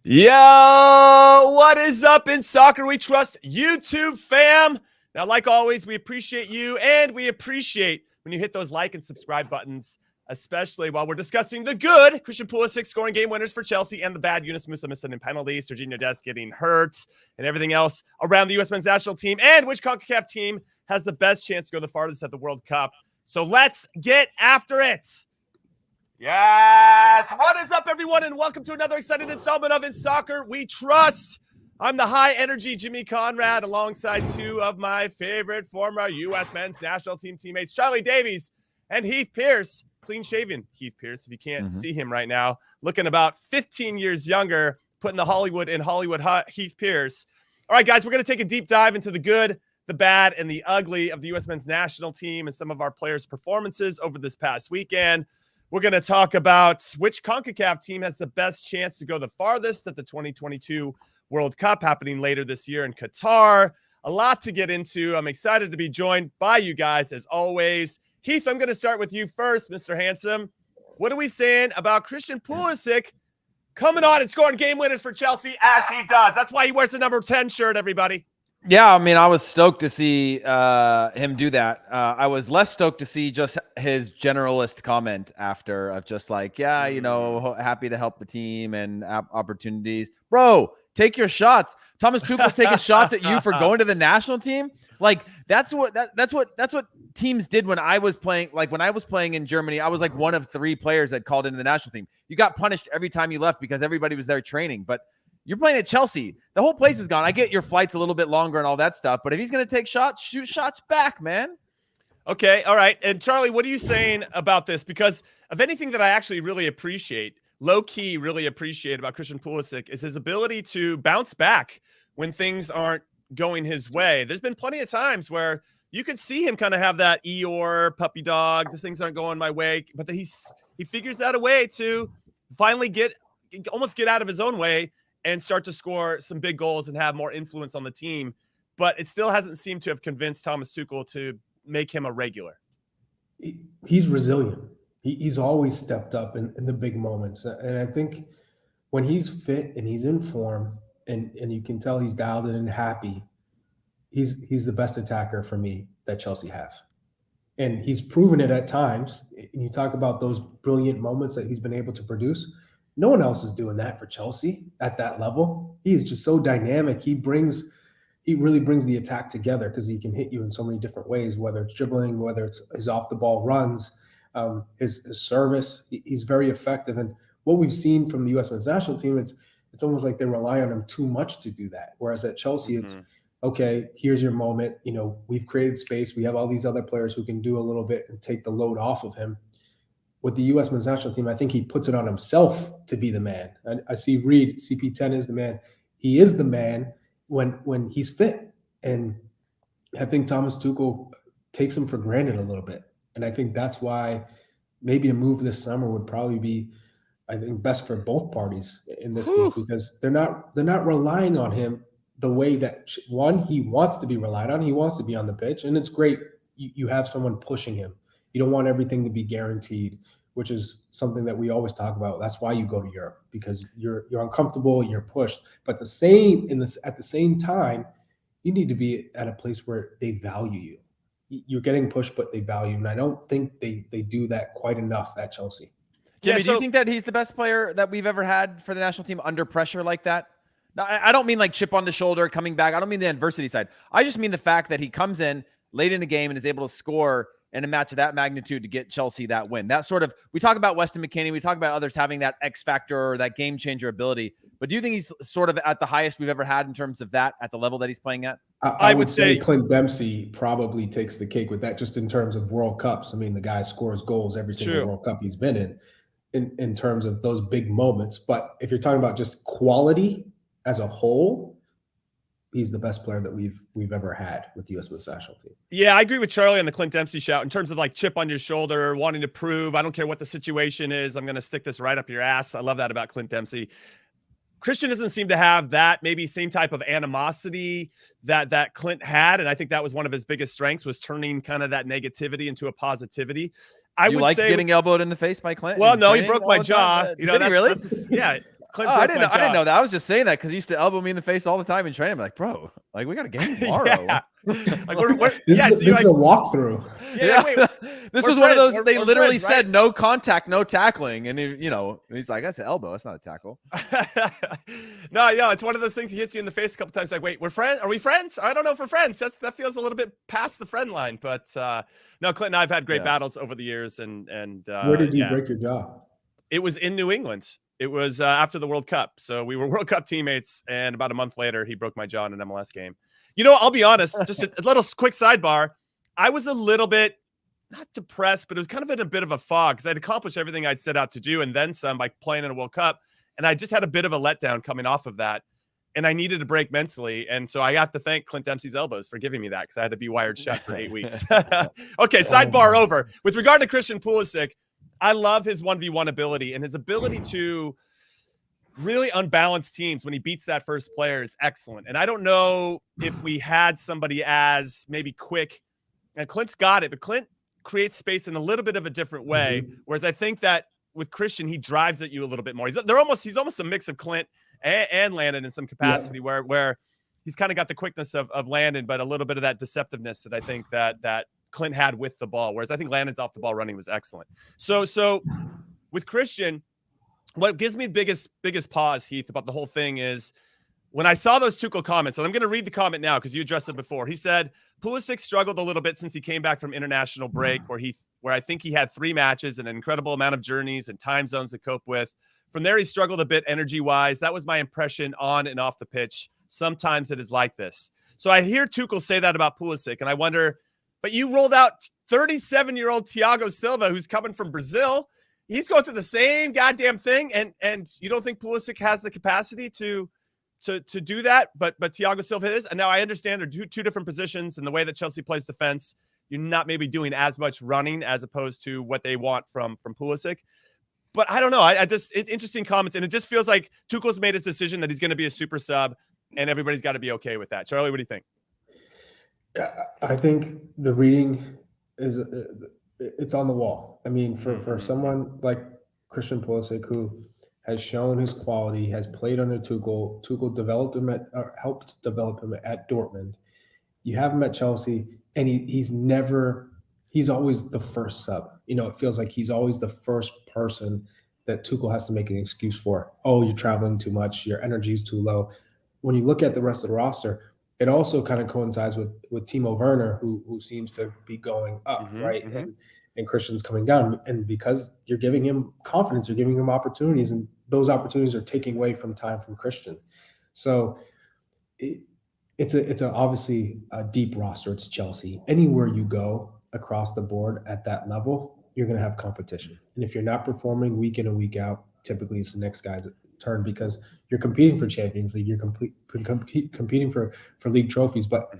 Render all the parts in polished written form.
Yo, what is up in Soccer We Trust YouTube fam? Now, like always, we appreciate you and we appreciate when you hit those like and subscribe buttons, especially while we're discussing the good Christian Pulisic scoring game winners for Chelsea and the bad Yunus Musah missing in penalties, Sergino Dest getting hurt, and everything else around the US men's national team, and which Concacaf team has the best chance to go the farthest at the World Cup. So let's get after it. Yes! What is up, everyone, and welcome to another exciting installment of In Soccer We Trust. I'm the high-energy Jimmy Conrad, alongside two of my favorite former U.S. men's national team teammates, Charlie Davies and Heath Pearce. Clean-shaven Heath Pearce, if you can't see him right now, looking about 15 years younger, putting the Hollywood in Hollywood Heath Pearce. All right, guys, we're going to take a deep dive into the good, the bad, and the ugly of the U.S. men's national team and some of our players' performances over this past weekend. We're going to talk about which CONCACAF team has the best chance to go the farthest at the 2022 World Cup happening later this year in Qatar. A lot to get into. I'm excited to be joined by you guys as always. Heath, I'm going to start with you first, Mr. Handsome. What are we saying about Christian Pulisic coming on and scoring game winners for Chelsea as he does? That's why he wears the number 10 shirt, everybody. Yeah, I mean, I was stoked to see him do that. I was less stoked to see just his generalist comment after of just like, yeah, you know, happy to help the team and opportunities. Bro, take your shots. Thomas Tuchel's taking shots at you for going to the national team. Like that's what teams did when I was playing. Like when I was playing in Germany, I was like one of 3 players that called into the national team. You got punished every time you left because everybody was there training, but you're playing at Chelsea. The whole place is gone. I get your flight's a little bit longer and all that stuff, but if he's going to take shots, shoot shots back, man. Okay, all right. And Charlie, what are you saying about this? Because of anything that I actually really appreciate, low-key really appreciate about Christian Pulisic is his ability to bounce back when things aren't going his way. There's been plenty of times where you could see him kind of have that Eeyore puppy dog, these things aren't going my way, but he figures out a way to finally almost get out of his own way and start to score some big goals and have more influence on the team. But it still hasn't seemed to have convinced Thomas Tuchel to make him a regular. He's resilient. He's always stepped up in the big moments. And I think when he's fit and he's in form and you can tell he's dialed in and happy, he's the best attacker for me that Chelsea has. And he's proven it at times. And you talk about those brilliant moments that he's been able to produce. No one else is doing that for Chelsea at that level. He is just so dynamic. He really brings the attack together because he can hit you in so many different ways, whether it's dribbling, whether it's his off the ball runs, his service. He's very effective. And what we've seen from the U.S. men's national team, it's almost like they rely on him too much to do that. Whereas at Chelsea, it's okay, here's your moment. You know, we've created space. We have all these other players who can do a little bit and take the load off of him. With the U.S. men's national team, I think he puts it on himself to be the man. I see Reed, CP10 is the man. He is the man when he's fit. And I think Thomas Tuchel takes him for granted a little bit. And I think that's why maybe a move this summer would probably be, I think, best for both parties in this case, because they're not relying on him the way that, one, he wants to be relied on. He wants to be on the pitch. And it's great. You have someone pushing him. You don't want everything to be guaranteed, which is something that we always talk about. That's why you go to Europe, because you're uncomfortable, you're pushed. But at the same time, you need to be at a place where they value you. You're getting pushed, but they value you. And I don't think they do that quite enough at Chelsea. Jimmy, do you think that he's the best player that we've ever had for the national team under pressure like that? Now, I don't mean like chip on the shoulder, coming back. I don't mean the adversity side. I just mean the fact that he comes in late in the game and is able to score in a match of that magnitude to get Chelsea that win. That sort of, we talk about Weston McKennie, we talk about others having that X factor or that game changer ability, but do you think he's sort of at the highest we've ever had in terms of that at the level that he's playing at? I would say Clint Dempsey probably takes the cake with that, just in terms of World Cups. I mean, the guy scores goals every single World Cup he's been in terms of those big moments. But if you're talking about just quality as a whole, he's the best player that we've ever had with the U.S. men's national team. Yeah, I agree with Charlie on the Clint Dempsey shout in terms of like chip on your shoulder, wanting to prove, I don't care what the situation is, I'm going to stick this right up your ass. I love that about Clint Dempsey. Christian doesn't seem to have that maybe same type of animosity that Clint had, and I think that was one of his biggest strengths, was turning kind of that negativity into a positivity. I would like say getting elbowed in the face by Clint. Well, no, he broke my jaw. You know, Did he really? Yeah. Clint Oh, broke I didn't my know. I didn't jaw. know that. I was just saying that because he used to elbow me in the face all the time in training. I'm like, bro, like we got a game tomorrow. Yeah. Like we're This, yeah, is, so this is a walkthrough. yeah, wait, This we're was one of friends. those. They We're literally friends, right? said no contact, no tackling, and he's like, that's an elbow. That's not a tackle. No, it's one of those things. He hits you in the face a couple times. Like, wait, we're friends? Are we friends? I don't know if we're friends. That feels a little bit past the friend line. But no, Clint and I've had great battles over the years, and Where did you break your jaw? It was in New England. It was after the World Cup. So we were World Cup teammates, and about a month later, he broke my jaw in an MLS game. I'll be honest, just a little quick sidebar. I was a little bit, not depressed, but it was kind of in a bit of a fog because I'd accomplished everything I'd set out to do and then some by playing in a World Cup. And I just had a bit of a letdown coming off of that. And I needed a break mentally. And so I have to thank Clint Dempsey's elbows for giving me that because I had to be wired shut for 8 weeks. Okay, sidebar over. With regard to Christian Pulisic, I love his 1v1 ability, and his ability to really unbalance teams when he beats that first player is excellent. And I don't know if we had somebody as maybe quick, and Clint's got it, but Clint creates space in a little bit of a different way. Whereas I think that with Christian, he drives at you a little bit more. He's almost a mix of Clint and Landon in some capacity, where he's kind of got the quickness of Landon, but a little bit of that deceptiveness that I think that Clint had with the ball, whereas I think Landon's off the ball running was excellent. So with Christian, what gives me the biggest pause, Heath, about the whole thing is when I saw those Tuchel comments, and I'm going to read the comment now because you addressed it before. He said Pulisic struggled a little bit since he came back from international break, where I think he had 3 matches and an incredible amount of journeys and time zones to cope with. From there, he struggled a bit energy-wise. That was my impression on and off the pitch. Sometimes it is like this. So I hear Tuchel say that about Pulisic, and I wonder, but you rolled out 37-year-old Thiago Silva, who's coming from Brazil. He's going through the same goddamn thing, and you don't think Pulisic has the capacity to do that, but Thiago Silva is. And now I understand they're two different positions, and the way that Chelsea plays defense, you're not maybe doing as much running as opposed to what they want from Pulisic. But I don't know. Interesting comments, and it just feels like Tuchel's made his decision that he's going to be a super sub, and everybody's got to be okay with that. Charlie, what do you think? I think the reading is it's on the wall. I mean, for someone like Christian Pulisic, who has shown his quality, has played under Tuchel. Tuchel developed him helped develop him at Dortmund. You have him at Chelsea, and he's always the first sub. It feels like he's always the first person that Tuchel has to make an excuse for. Oh, you're traveling too much. Your energy is too low. When you look at the rest of the roster, it also kind of coincides with Timo Werner, who seems to be going up, right? And Christian's coming down. And because you're giving him confidence, you're giving him opportunities, and those opportunities are taking away from time from Christian. So it's obviously a deep roster. It's Chelsea. Anywhere you go across the board at that level, you're going to have competition. And if you're not performing week in and week out, typically it's the next guy's turn because you're competing for Champions League. You're competing for league trophies. But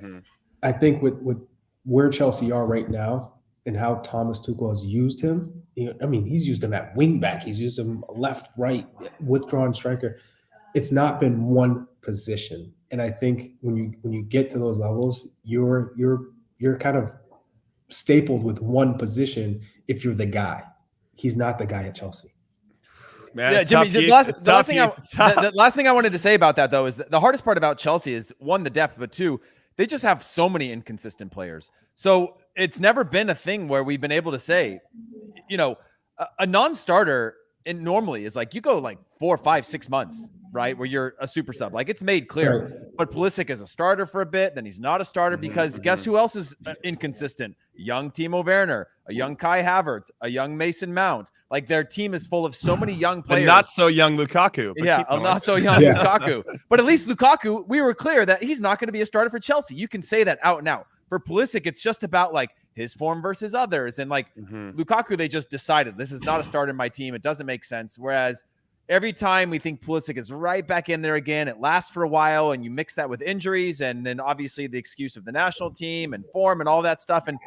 I think with where Chelsea are right now and how Thomas Tuchel has used him, he's used him at wing back. He's used him left, right, withdrawn striker. It's not been one position. And I think when you get to those levels, you're kind of stapled with one position if you're the guy. He's not the guy at Chelsea. Man, yeah, Jimmy, the last thing I wanted to say about that, though, is that the hardest part about Chelsea is, 1, the depth, but 2, they just have so many inconsistent players. So it's never been a thing where we've been able to say, a non-starter normally is like you go like 4, 5, 6 months, right, where you're a super sub. Like it's made clear. Right. But Pulisic is a starter for a bit, then he's not a starter because guess who else is inconsistent? Young Timo Werner, a young Kai Havertz, a young Mason Mount. Like their team is full of so many young players. And not so young Lukaku. Yeah, not so young Lukaku. But at least Lukaku, we were clear that he's not going to be a starter for Chelsea. You can say that out and out. For Pulisic, it's just about like his form versus others. And like Lukaku, they just decided this is not a starter in my team. It doesn't make sense. Whereas every time we think Pulisic is right back in there again, it lasts for a while, and you mix that with injuries, and then obviously the excuse of the national team and form and all that stuff. And,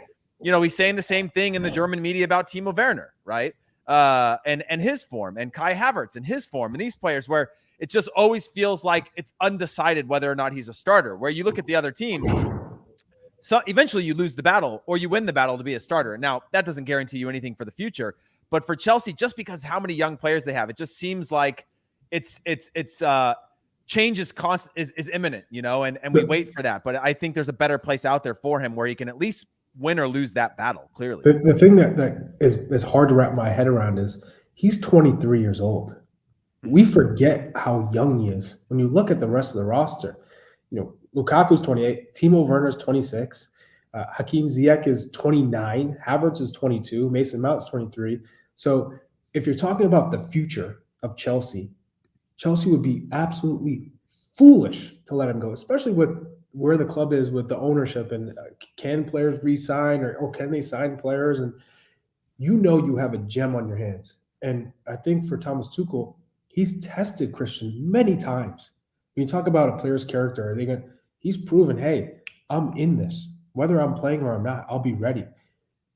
he's saying the same thing in the German media about Timo Werner, right? And his form, and Kai Havertz and his form, and these players where it just always feels like it's undecided whether or not he's a starter. Where you look at the other teams, so eventually you lose the battle or you win the battle to be a starter. Now, that doesn't guarantee you anything for the future. But for Chelsea, just because how many young players they have, it just seems like change is imminent, and we wait for that. But I think there's a better place out there for him where he can at least win or lose that battle, clearly. The thing that is hard to wrap my head around is he's 23 years old. We forget how young he is. When you look at the rest of the roster, Lukaku's 28, Timo Werner's 26, Hakim Ziyech is 29, Havertz is 22, Mason Mount's 23. So if you're talking about the future of Chelsea would be absolutely foolish to let him go, especially with where the club is with the ownership and can players re-sign or can they sign players? And you have a gem on your hands. And I think for Thomas Tuchel, he's tested Christian many times. When you talk about a player's character, he's proven, hey, I'm in this. Whether I'm playing or I'm not, I'll be ready.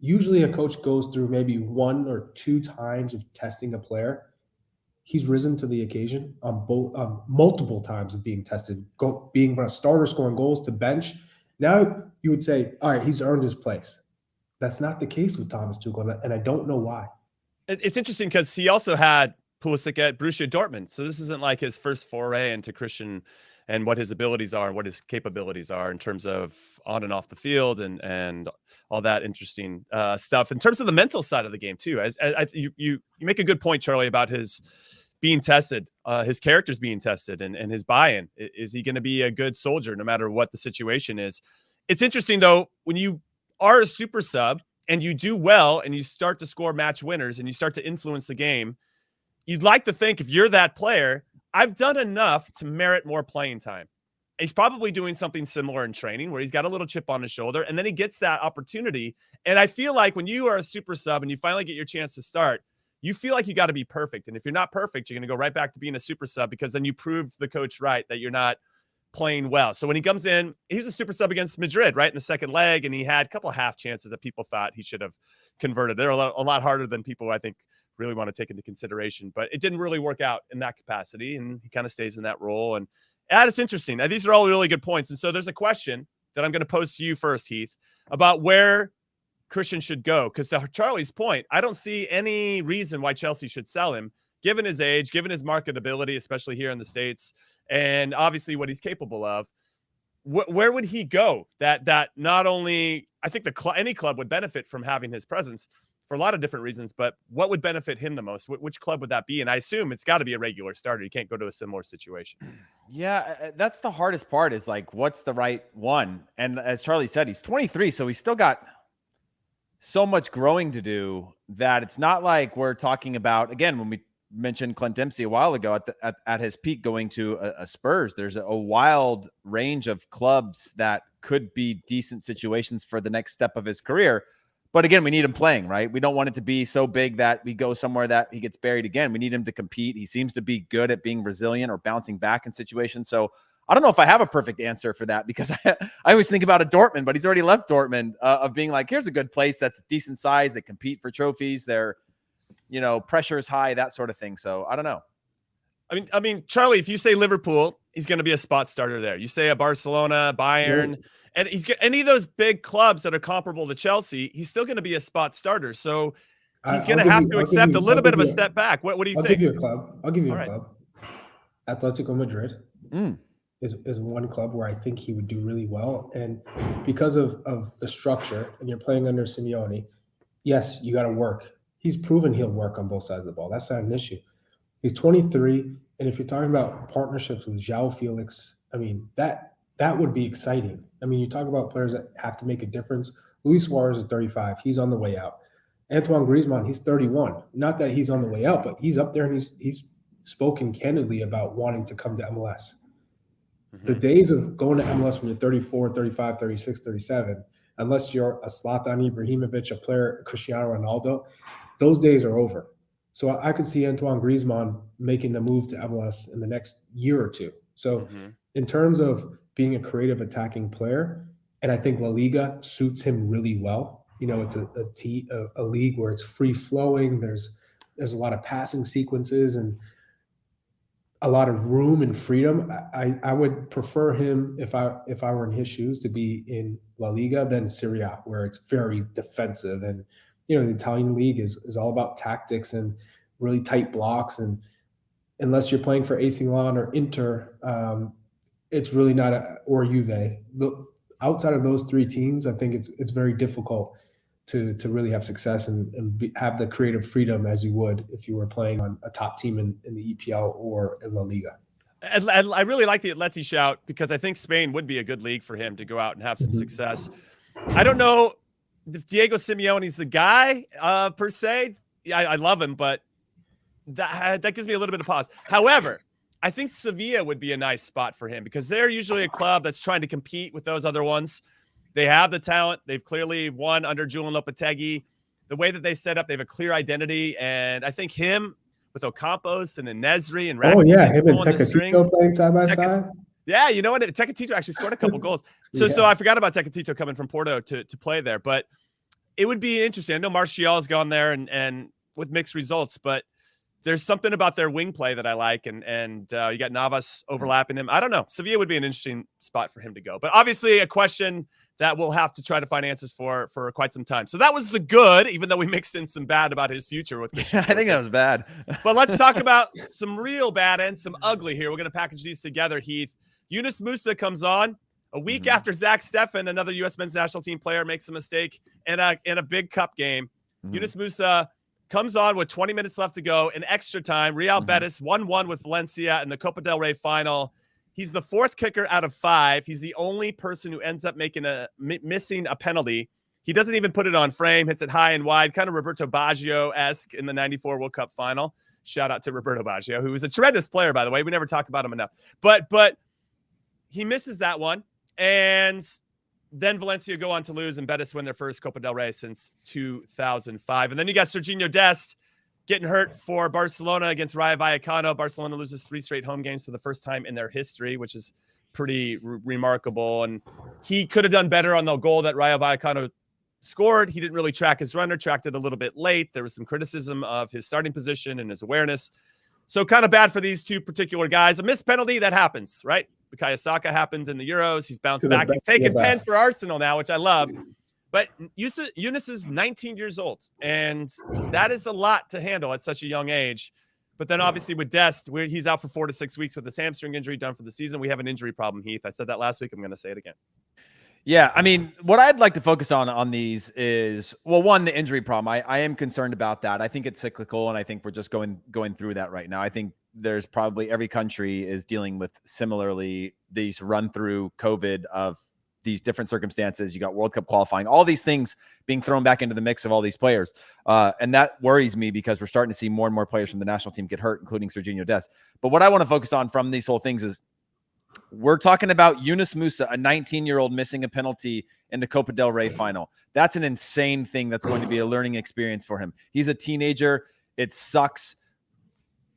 Usually a coach goes through maybe 1 or 2 times of testing a player. He's risen to the occasion on multiple times of being tested, being a starter, scoring goals to bench. Now you would say, all right, he's earned his place. That's not the case with Thomas Tuchel, and I don't know why. It's interesting because he also had Pulisic at Borussia Dortmund, so this isn't like his first foray into Christian and what his abilities are and what his capabilities are in terms of on and off the field and all that interesting stuff. In terms of the mental side of the game too, as you make a good point, Charlie, about his being tested, his character's being tested and his buy-in. Is he going to be a good soldier no matter what the situation is? It's interesting though, when you are a super sub and you do well and you start to score match winners and you start to influence the game, you'd like to think if you're that player, I've done enough to merit more playing time. He's probably doing something similar in training where he's got a little chip on his shoulder and then he gets that opportunity. And I feel like when you are a super sub and you finally get your chance to start, you feel like you got to be perfect. And if you're not perfect, you're going to go right back to being a super sub because then you proved the coach right that you're not playing well. So when he comes in, he's a super sub against Madrid, right, in the second leg, and he had a couple of half chances that people thought he should have converted. They're a lot harder than people, I think, really want to take into consideration. But it didn't really work out in that capacity, and he kind of stays in that role. And it's interesting. These are all really good points. And so there's a question that I'm going to pose to you first, Heath, about where Christian should go. Because to Charlie's point, I don't see any reason why Chelsea should sell him, given his age, given his marketability, especially here in the States, and obviously what he's capable of. Where would he go? That not only, I think any club would benefit from having his presence for a lot of different reasons, but what would benefit him the most? Which club would that be? And I assume it's got to be a regular starter. You can't go to a similar situation. Yeah, that's the hardest part is like, what's the right one? And as Charlie said, he's 23, so he's still got so much growing to do that it's not like we're talking about, again, when we mentioned Clint Dempsey a while ago at his peak going to a Spurs, there's a wild range of clubs that could be decent situations for the next step of his career. But again, we need him playing, right? We don't want it to be so big that we go somewhere that he gets buried again. We need him to compete. He seems to be good at being resilient or bouncing back in situations. So I don't know if I have a perfect answer for that because I always think about a Dortmund, but he's already left Dortmund of being like, here's a good place that's decent size. They compete for trophies. They're, pressure is high, that sort of thing. So I don't know. I mean, Charlie, if you say Liverpool, he's going to be a spot starter there. You say a Barcelona, Bayern, and he's got any of those big clubs that are comparable to Chelsea, he's still going to be a spot starter. So he's going to have to accept a little bit of a step back. What do you think? I'll give you a club. I'll give you a club. Atletico Madrid is one club where I think he would do really well. And because of the structure, and you're playing under Simeone, yes, you got to work. He's proven he'll work on both sides of the ball. That's not an issue. He's 23, and if you're talking about partnerships with João Felix, I mean, that would be exciting. I mean, you talk about players that have to make a difference. Luis Suarez is 35. He's on the way out. Antoine Griezmann, he's 31. Not that he's on the way out, but he's up there, and he's spoken candidly about wanting to come to MLS. Mm-hmm. The days of going to MLS when you're 34, 35, 36, 37, unless you're a Zlatan Ibrahimovic, a player, Cristiano Ronaldo, those days are over. So I could see Antoine Griezmann making the move to MLS in the next year or two. So in terms of being a creative attacking player, and I think La Liga suits him really well. It's a league where it's free flowing. There's a lot of passing sequences and a lot of room and freedom. I would prefer him if I were in his shoes to be in La Liga than Serie A, where it's very defensive. And the Italian league is all about tactics and really tight blocks. And unless you're playing for AC Milan or Inter, it's really not or Juve. Outside of those three teams, I think it's very difficult to really have success and have the creative freedom as you would if you were playing on a top team in the EPL or in La Liga. I really like the Atleti shout because I think Spain would be a good league for him to go out and have some success. I don't know if Diego Simeone's the guy per se. Yeah, I love him, but that gives me a little bit of pause. However, I think Sevilla would be a nice spot for him because they're usually a club that's trying to compete with those other ones. They have the talent. They've clearly won under Julian Lopetegui. The way that they set up, they have a clear identity. And I think him with Ocampos and Nesri and him and Tecatito playing side by side. Yeah, you know what? Tecatito actually scored a couple goals. So I forgot about Tecatito coming from Porto to play there. But it would be interesting. I know Martial's gone there and with mixed results, but there's something about their wing play that I like, and you got Navas overlapping him. I don't know. Sevilla would be an interesting spot for him to go. But obviously a question that we'll have to try to find answers for quite some time. So that was the good, even though we mixed in some bad about his future with Christian Pulisic. I think that was bad. But let's talk about some real bad and some ugly here. We're going to package these together, Heath. Yunus Musah comes on a week after Zach Steffen, another U.S. men's national team player, makes a mistake in a big cup game. Yunus Musah comes on with 20 minutes left to go in extra time. Real Betis 1-1 with Valencia in the Copa del Rey final. He's the fourth kicker out of 5. He's the only person who ends up missing a penalty. He doesn't even put it on frame, hits it high and wide, kind of Roberto Baggio-esque in the 94 World Cup final. Shout out to Roberto Baggio, who was a tremendous player, by the way. We never talk about him enough. But he misses that one, and then Valencia go on to lose, and Betis win their first Copa del Rey since 2005. And then you got Sergino Dest getting hurt for Barcelona against Rayo Vallecano. Barcelona loses 3 straight home games for the first time in their history, which is pretty remarkable. And he could have done better on the goal that Rayo Vallecano scored. He didn't really track his runner, tracked it a little bit late. There was some criticism of his starting position and his awareness. So kind of bad for these two particular guys. A missed penalty, that happens, right? Bukayo Saka happened in the Euros. He's bounced back. He's taking pens for Arsenal now, which I love. But Yunus is 19 years old, and that is a lot to handle at such a young age. But then obviously with Dest, he's out for 4 to 6 weeks with his hamstring injury, done for the season. We have an injury problem, Heath. I said that last week. I'm going to say it again. Yeah, I mean, what I'd like to focus on these is, well, one, the injury problem. I am concerned about that. I think it's cyclical, and I think we're just going through that right now. I think there's probably every country is dealing with similarly these run-through COVID of these different circumstances. You got World Cup qualifying, all these things being thrown back into the mix of all these players. And that worries me because we're starting to see more and more players from the national team get hurt, including Sergino Dest. But what I want to focus on from these whole things is we're talking about Yunus Musah, a 19-year-old missing a penalty in the Copa del Rey final. That's an insane thing that's going to be a learning experience for him. He's a teenager. It sucks,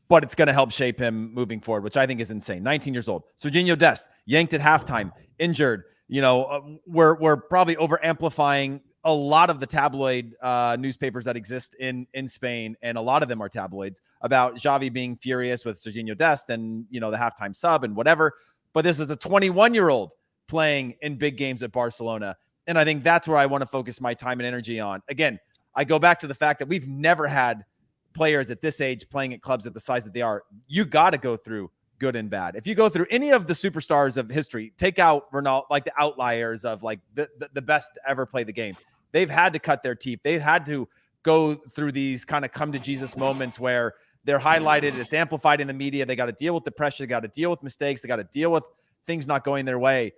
but it's going to help shape him moving forward, which I think is insane. 19 years old. Sergino Dest, yanked at halftime, injured. You know, we're probably over amplifying a lot of the tabloid newspapers that exist in Spain, and a lot of them are tabloids, about Xavi being furious with Sergino Dest and, you know, the halftime sub and whatever. But this is a 21-year-old playing in big games at Barcelona. And I think that's where I want to focus my time and energy on. Again, I go back to the fact that we've never had players at this age playing at clubs at the size that they are. You got to go through good and bad. If you go through any of the superstars of history, take out Ronaldo, like the outliers of like the best to ever play the game. They've had to cut their teeth. They've had to go through these kind of come to Jesus moments where they're highlighted. It's amplified in the media. They got to deal with the pressure. They got to deal with mistakes. They got to deal with things not going their way.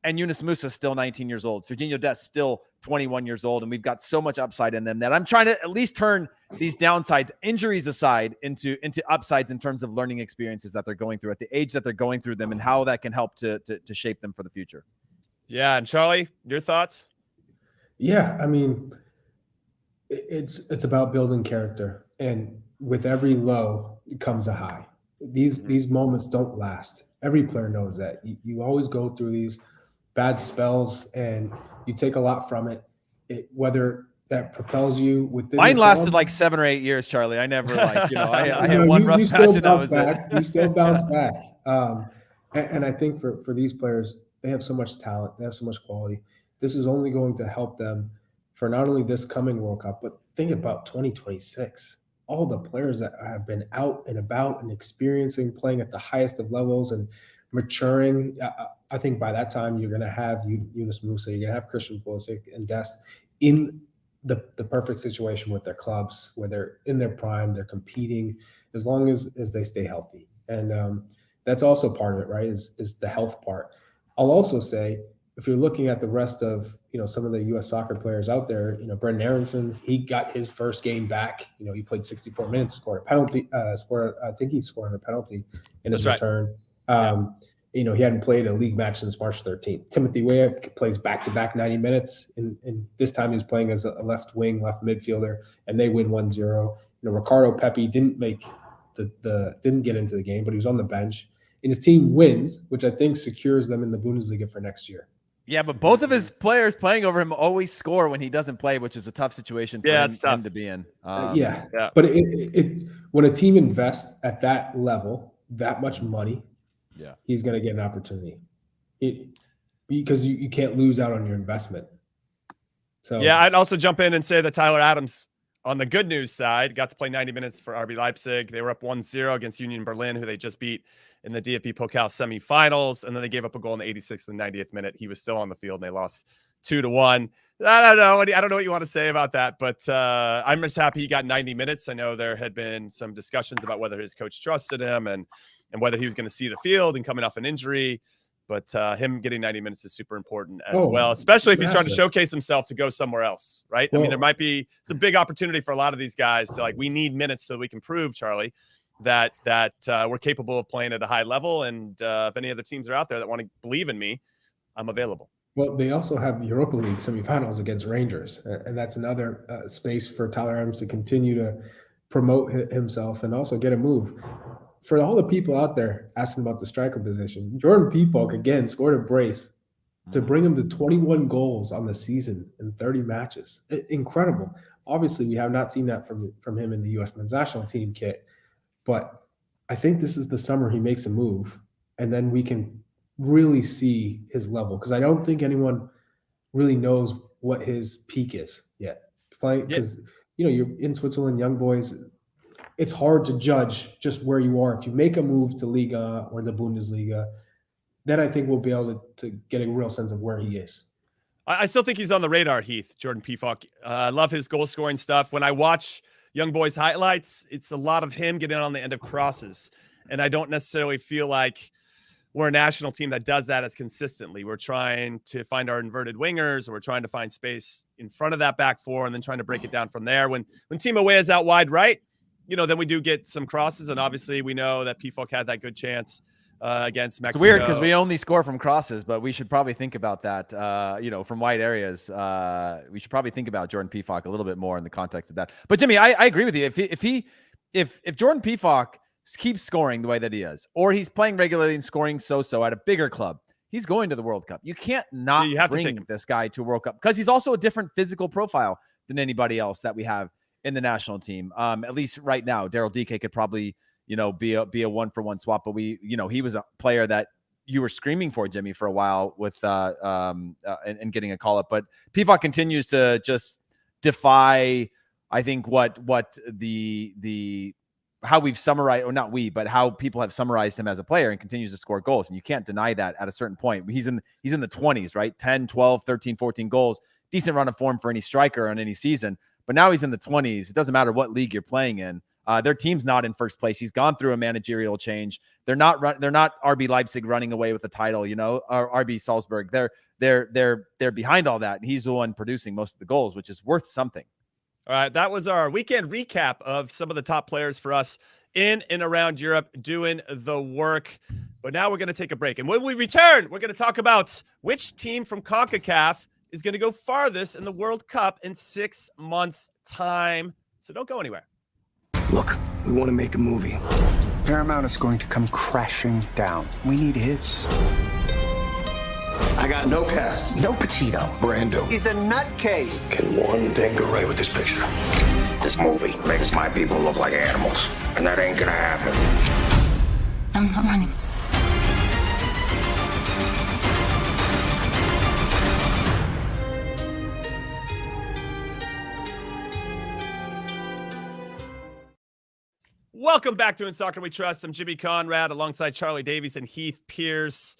And Yunus Musah is still 19 years old. Sergino Dest still 21 years old. And we've got so much upside in them that I'm trying to at least turn these downsides, injuries aside, into upsides in terms of learning experiences that they're going through at the age that they're going through them and how that can help to shape them for the future. Yeah. And Charlie, your thoughts? Yeah. I mean, it's about building character, and with every low comes a high. These moments don't last. Every player knows that. You always go through these bad spells, and you take a lot from it. Whether that propels you within. Mine lasted like 7 or 8 years, Charlie. I never I had one rough patch and that was it. You still bounce back. And I think for these players, they have so much talent. They have so much quality. This is only going to help them for not only this coming World Cup, but think about 2026. all the players that have been out and about and experiencing playing at the highest of levels and maturing. I think by that time you're going to have Yunus, Musah, you're going to have Christian Pulisic and Dest in the perfect situation with their clubs where they're in their prime, they're competing as long as they stay healthy. And that's also part of it, right? Is the health part. I'll also say, if you're looking at the rest of, some of the U.S. soccer players out there, Brendan Aronson, he got his first game back. He played 64 minutes, scored a penalty. I think he scored a penalty in his return. He hadn't played a league match since March 13th. Timothy Weah plays back-to-back 90 minutes, and this time he was playing as a left midfielder, and they win 1-0. Ricardo Pepi didn't make didn't get into the game, but he was on the bench, and his team wins, which I think secures them in the Bundesliga for next year. Yeah, but both of his players playing over him always score when he doesn't play, which is a tough situation for him to be in. But it when a team invests at that level, that much money, he's going to get an opportunity. Because you can't lose out on your investment. So I'd also jump in and say that Tyler Adams, on the good news side, got to play 90 minutes for RB Leipzig. They were up 1-0 against Union Berlin, who they just beat in the DFB Pokal semifinals, and then they gave up a goal in the 86th and 90th minute. He was still on the field, and they lost 2-1. I don't know what you want to say about that, but I'm just happy he got 90 minutes. I know there had been some discussions about whether his coach trusted him and whether he was going to see the field and coming off an injury. But him getting 90 minutes is super important as well, especially if he's trying to showcase himself to go somewhere else, right? I mean, there might be some big opportunity for a lot of these guys to we need minutes so we can prove, Charlie, that we're capable of playing at a high level. And if any other teams are out there that want to believe in me, I'm available. Well, they also have Europa League semifinals against Rangers, and that's another space for Tyler Adams to continue to promote himself and also get a move. For all the people out there asking about the striker position, Jordan Pefok again scored a brace to bring him to 21 goals on the season in 30 matches. Incredible. Obviously, we have not seen that from him in the U.S. men's national team kit, but I think this is the summer he makes a move, and then we can really see his level, because I don't think anyone really knows what his peak is yet. Playing because you're in Switzerland, young boys. It's hard to judge just where you are. If you make a move to Liga or the Bundesliga, then I think we'll be able to get a real sense of where he is. I still think he's on the radar, Heath, Jordan Pefok. I love his goal-scoring stuff. When I watch young boys' highlights, it's a lot of him getting on the end of crosses. And I don't necessarily feel like we're a national team that does that as consistently. We're trying to find our inverted wingers, or we're trying to find space in front of that back four and then trying to break it down from there. When Timo Weah is out wide right, then we do get some crosses, and obviously we know that Pefok had that good chance against Mexico. It's weird because we only score from crosses, but we should probably think about that. From wide areas, we should probably think about Jordan Pefok a little bit more in the context of that. But Jimmy, I agree with you. If Jordan Pefok keeps scoring the way that he is, or he's playing regularly and scoring so at a bigger club, he's going to the World Cup. You can't bring this guy to a World Cup, because he's also a different physical profile than anybody else that we have in the national team. At least right now, Daryl Dike could probably, be a 1-for-1 swap, but he was a player that you were screaming for, Jimmy, for a while with and getting a call up. But Pefok continues to just defy, I think, what the how we've summarized, or not we, but how people have summarized him as a player, and continues to score goals. And you can't deny that at a certain point. He's in the 20s, right? 10, 12, 13, 14 goals. Decent run of form for any striker on any season. But now he's in the 20s. It doesn't matter what league you're playing in. Their team's not in first place. He's gone through a managerial change. They're not RB Leipzig running away with the title, or RB Salzburg. They're behind all that. And he's the one producing most of the goals, which is worth something. All right, that was our weekend recap of some of the top players for us in and around Europe doing the work. But now we're going to take a break. And when we return, we're going to talk about which team from Concacaf is going to go farthest in the World Cup in 6 months' time. So don't go anywhere. Look, we want to make a movie. Paramount is going to come crashing down. We need hits. I got no cast, no Pacino. Brando. He's a nutcase. Can one thing go right with this picture? This movie makes my people look like animals, and that ain't gonna happen. I'm not running. Welcome back to In Soccer We Trust. I'm Jimmy Conrad alongside Charlie Davies and Heath Pearce.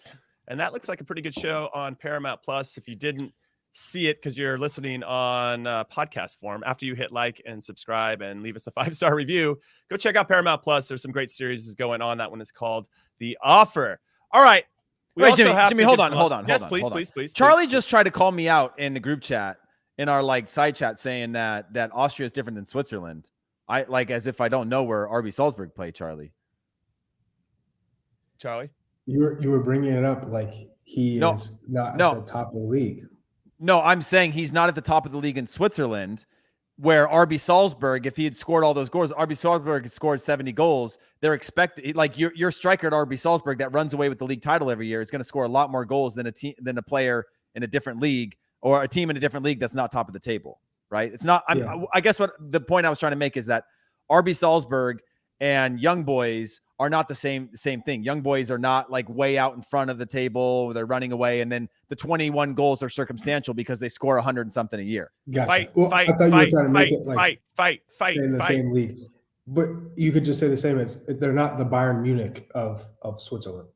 And that looks like a pretty good show on Paramount Plus. If you didn't see it because you're listening on podcast form, after you hit like and subscribe and leave us a 5-star review, go check out Paramount Plus. There's some great series going on. That one is called The Offer. All right. Wait, Jimmy, hold on. Yes, please. Charlie just tried to call me out in the group chat, in our side chat, saying that Austria is different than Switzerland. I as if I don't know where RB Salzburg play, Charlie. You were bringing it up like he is not at the top of the league. No, I'm saying he's not at the top of the league in Switzerland, where RB Salzburg, if he had scored all those goals, RB Salzburg had scored 70 goals. They're expected, your striker at RB Salzburg that runs away with the league title every year is going to score a lot more goals than a player in a different league or a team in a different league that's not top of the table. Right? It's not. I guess what the point I was trying to make is that RB Salzburg and Young Boys are not the same thing. Young Boys are not way out in front of the table. They're running away, and then the 21 goals are circumstantial because they score 100 and something a year. Gotcha. Fight, in the same league. But you could just say the same as they're not the Bayern Munich of Switzerland.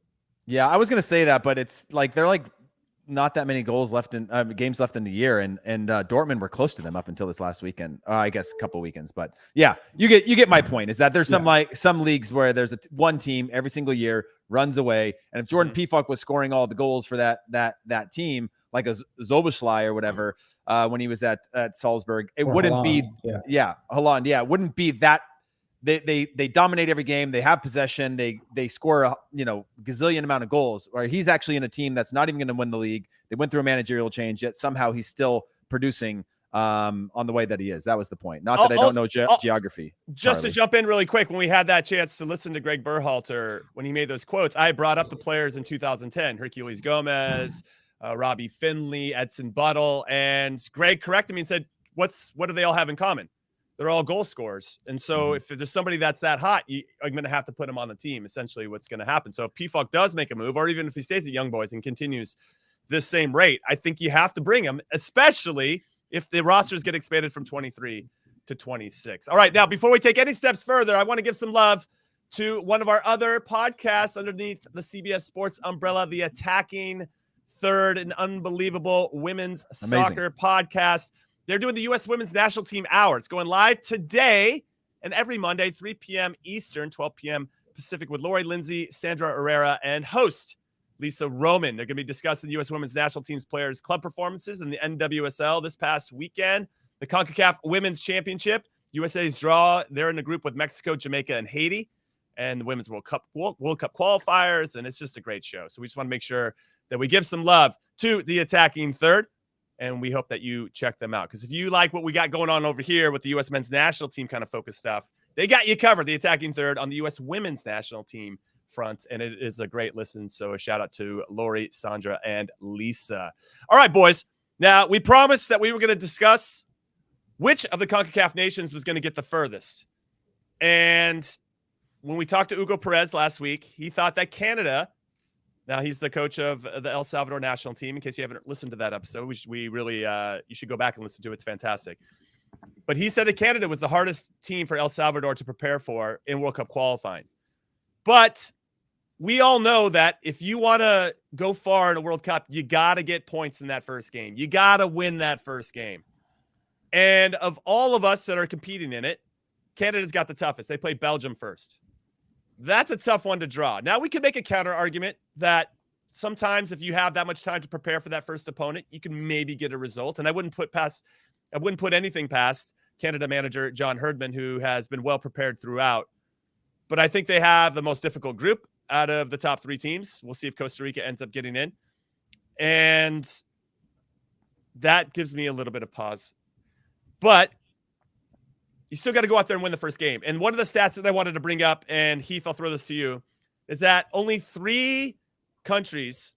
Yeah, I was gonna say that, but it's they're not that many games left in the year, and Dortmund were close to them up until this last weekend. I guess a couple weekends, but yeah, you get my point. Is that there's some leagues where there's one team every single year runs away, and if Jordan Pefok was scoring all the goals for that team, like a Zoboschlei or whatever, when he was at Salzburg, it wouldn't Holland, be Holland, it wouldn't be that. They dominate every game. They have possession. They score a gazillion amount of goals. Or he's actually in a team that's not even going to win the league. They went through a managerial change, yet somehow he's still producing on the way that he is. That was the point. Not that I don't know geography. Just to jump in really quick, when we had that chance to listen to Greg Berhalter when he made those quotes, I brought up the players in 2010: Hercules Gomez, Robbie Findlay, Edson Buttle, and Greg corrected me and said, "What do they all have in common? They're all goal scorers." And so if there's somebody that's that hot, I'm going to have to put him on the team, essentially what's going to happen. So if Pefok does make a move, or even if he stays at Young Boys and continues this same rate, I think you have to bring him, especially if the rosters get expanded from 23 to 26. All right, now, before we take any steps further, I want to give some love to one of our other podcasts underneath the CBS Sports umbrella, the Attacking Third, an unbelievable women's soccer podcast. They're doing the U.S. Women's National Team Hour. It's going live today and every Monday, 3 p.m. Eastern, 12 p.m. Pacific, with Lori Lindsay, Sandra Herrera, and host Lisa Roman. They're going to be discussing the U.S. Women's National Team's players' club performances in the NWSL this past weekend, the Concacaf Women's Championship, USA's draw. They're in a group with Mexico, Jamaica, and Haiti, and the Women's World Cup qualifiers, and it's just a great show. So we just want to make sure that we give some love to the Attacking Third. And we hope that you check them out. Because if you like what we got going on over here with the U.S. Men's National Team kind of focused stuff, they got you covered, the Attacking Third, on the U.S. Women's National Team front. And it is a great listen. So a shout out to Lori, Sandra, and Lisa. All right, boys. Now, we promised that we were going to discuss which of the CONCACAF nations was going to get the furthest. And when we talked to Hugo Perez last week, he thought that Canada... Now, he's the coach of the El Salvador national team. In case you haven't listened to that episode, you should go back and listen to it. It's fantastic. But he said that Canada was the hardest team for El Salvador to prepare for in World Cup qualifying. But we all know that if you want to go far in a World Cup, you got to get points in that first game. You got to win that first game. And of all of us that are competing in it, Canada's got the toughest. They play Belgium first. That's a tough one to draw. Now, we could make a counter argument that sometimes if you have that much time to prepare for that first opponent, you can maybe get a result. And I wouldn't put anything past Canada manager John Herdman, who has been well prepared throughout. But I think they have the most difficult group out of the top 3 teams. We'll see if Costa Rica ends up getting in. And that gives me a little bit of pause. But you still got to go out there and win the first game. And one of the stats that I wanted to bring up, and Heath, I'll throw this to you, is that only 3 countries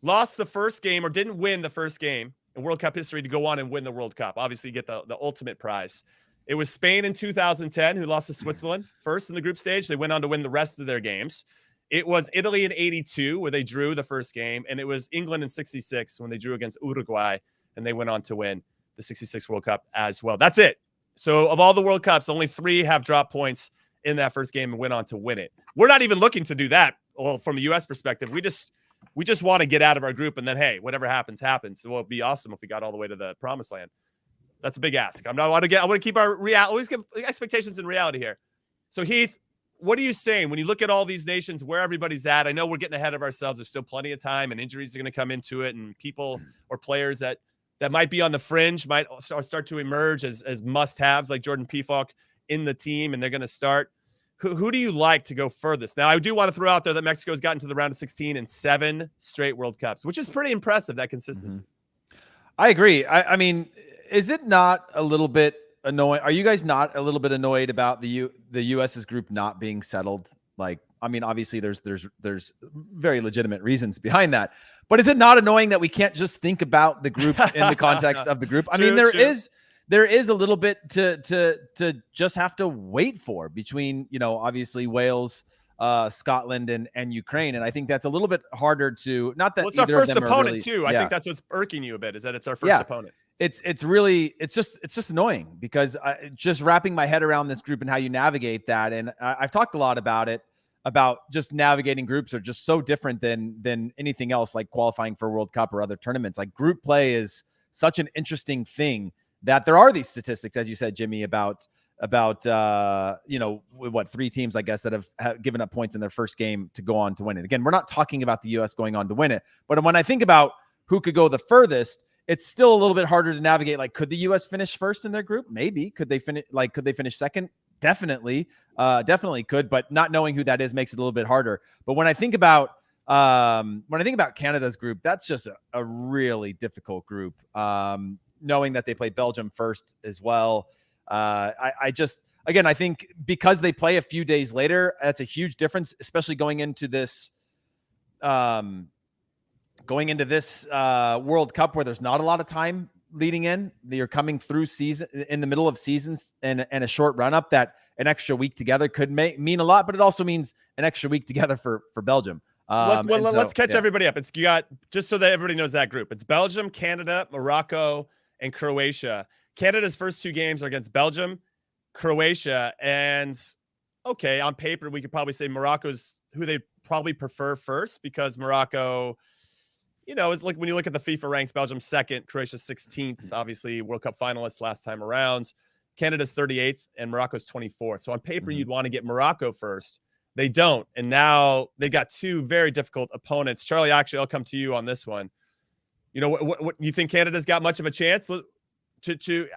lost the first game or didn't win the first game in World Cup history to go on and win the World Cup. Obviously, you get the ultimate prize. It was Spain in 2010 who lost to Switzerland first in the group stage. They went on to win the rest of their games. It was Italy in 82 where they drew the first game. And it was England in 66 when they drew against Uruguay, and they went on to win the 66 World Cup as well. That's it. So of all the World Cups, only 3 have dropped points in that first game and went on to win it. We're not even looking to do that. Well, from a U.S. perspective, we just want to get out of our group, and then, hey, whatever happens, happens. So it'd be awesome if we got all the way to the promised land. That's a big ask. I want to keep our always get expectations in reality here. So Heath, what are you saying when you look at all these nations, where everybody's at? I know we're getting ahead of ourselves. There's still plenty of time, and injuries are going to come into it, and people or players that might be on the fringe might start to emerge as must-haves, like Jordan Pefok in the team, and they're going to start. Who do you like to go furthest? Now, I do want to throw out there that Mexico's gotten to the round of 16 in 7 straight World Cups, which is pretty impressive, that consistency. I agree. I mean, is it not a little bit annoying? Are you guys not a little bit annoyed about the US's group not being settled? Like, I mean, obviously there's very legitimate reasons behind that, but is it not annoying that we can't just think about the group in the context of the group? I mean, there is a little bit to just have to wait for between, obviously Wales, Scotland and Ukraine. And I think that's a little bit harder to, not that it's our first opponent really, too. Yeah. I think that's what's irking you a bit, is that it's our first opponent. It's just annoying because just wrapping my head around this group and how you navigate that. And I've talked a lot about it, about just navigating groups are just so different than anything else, like qualifying for World Cup or other tournaments. Like, group play is such an interesting thing that there are these statistics, as you said, Jimmy, about 3 teams, I guess, that have given up points in their first game to go on to win it. Again, we're not talking about the US going on to win it, but when I think about who could go the furthest, it's still a little bit harder to navigate. Like, could the US finish first in their group? Maybe. Could they finish second? Definitely could, but not knowing who that is makes it a little bit harder. But when I think about Canada's group, that's just a really difficult group. Knowing that they play Belgium first as well. I think because they play a few days later, that's a huge difference, especially going into this World Cup where there's not a lot of time leading in. You're coming through season in the middle of seasons and a short run up, that an extra week together could mean a lot, but it also means an extra week together for Belgium. Let's catch everybody up. You got, just so that everybody knows that group, it's Belgium, Canada, Morocco, and Croatia. Canada's first 2 games are against Belgium, Croatia, and okay, on paper, we could probably say Morocco's who they probably prefer first, because Morocco, it's like when you look at the FIFA ranks, Belgium's 2nd, Croatia's 16th, obviously World Cup finalists last time around. Canada's 38th and Morocco's 24th. So on paper, you'd want to get Morocco first. They don't. And now they've got 2 very difficult opponents. Charlie, actually, I'll come to you on this one. What you think Canada's got much of a chance to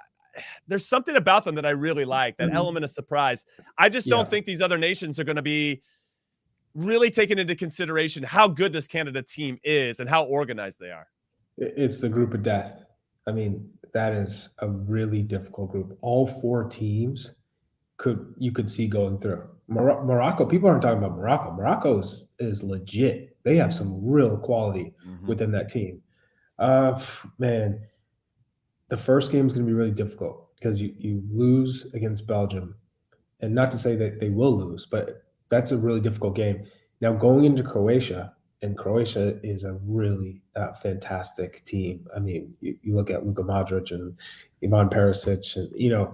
there's something about them that I really like, that element of surprise. I just don't think these other nations are going to be really taking into consideration how good this Canada team is and how organized they are. It's the group of death. I mean, that is a really difficult group. All 4 teams you could see going through. Morocco, people aren't talking about Morocco. Morocco is legit. They have some real quality within that team. Man, the first game is going to be really difficult because you lose against Belgium, and not to say that they will lose, but that's a really difficult game. Now going into Croatia, and Croatia is a really fantastic team. I mean, you look at Luka Modric and Ivan Perisic, and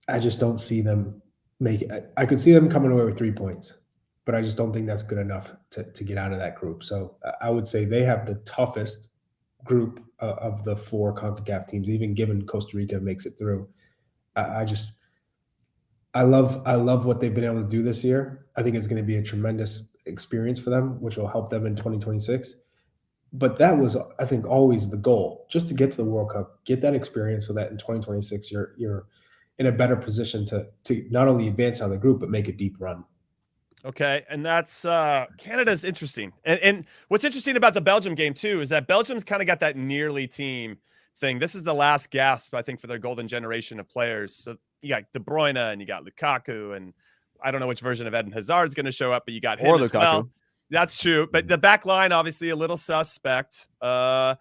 I just don't see them make it. I could see them coming away with 3 points, but I just don't think that's good enough to get out of that group. So I would say they have the toughest group of the 4 Concacaf teams, even given Costa Rica makes it through. I love what they've been able to do this year. I think it's going to be a tremendous experience for them, which will help them in 2026. But that was, I think, always the goal, just to get to the World Cup, get that experience so that in 2026 you're in a better position to not only advance out of the group, but make a deep run. Okay, and that's Canada's interesting. And what's interesting about the Belgium game too is that Belgium's kind of got that nearly team thing. This is the last gasp, I think, for their golden generation of players. So you got De Bruyne and you got Lukaku, and I don't know which version of Eden Hazard's going to show up, but you got him as well. That's true. But the back line, obviously, a little suspect. But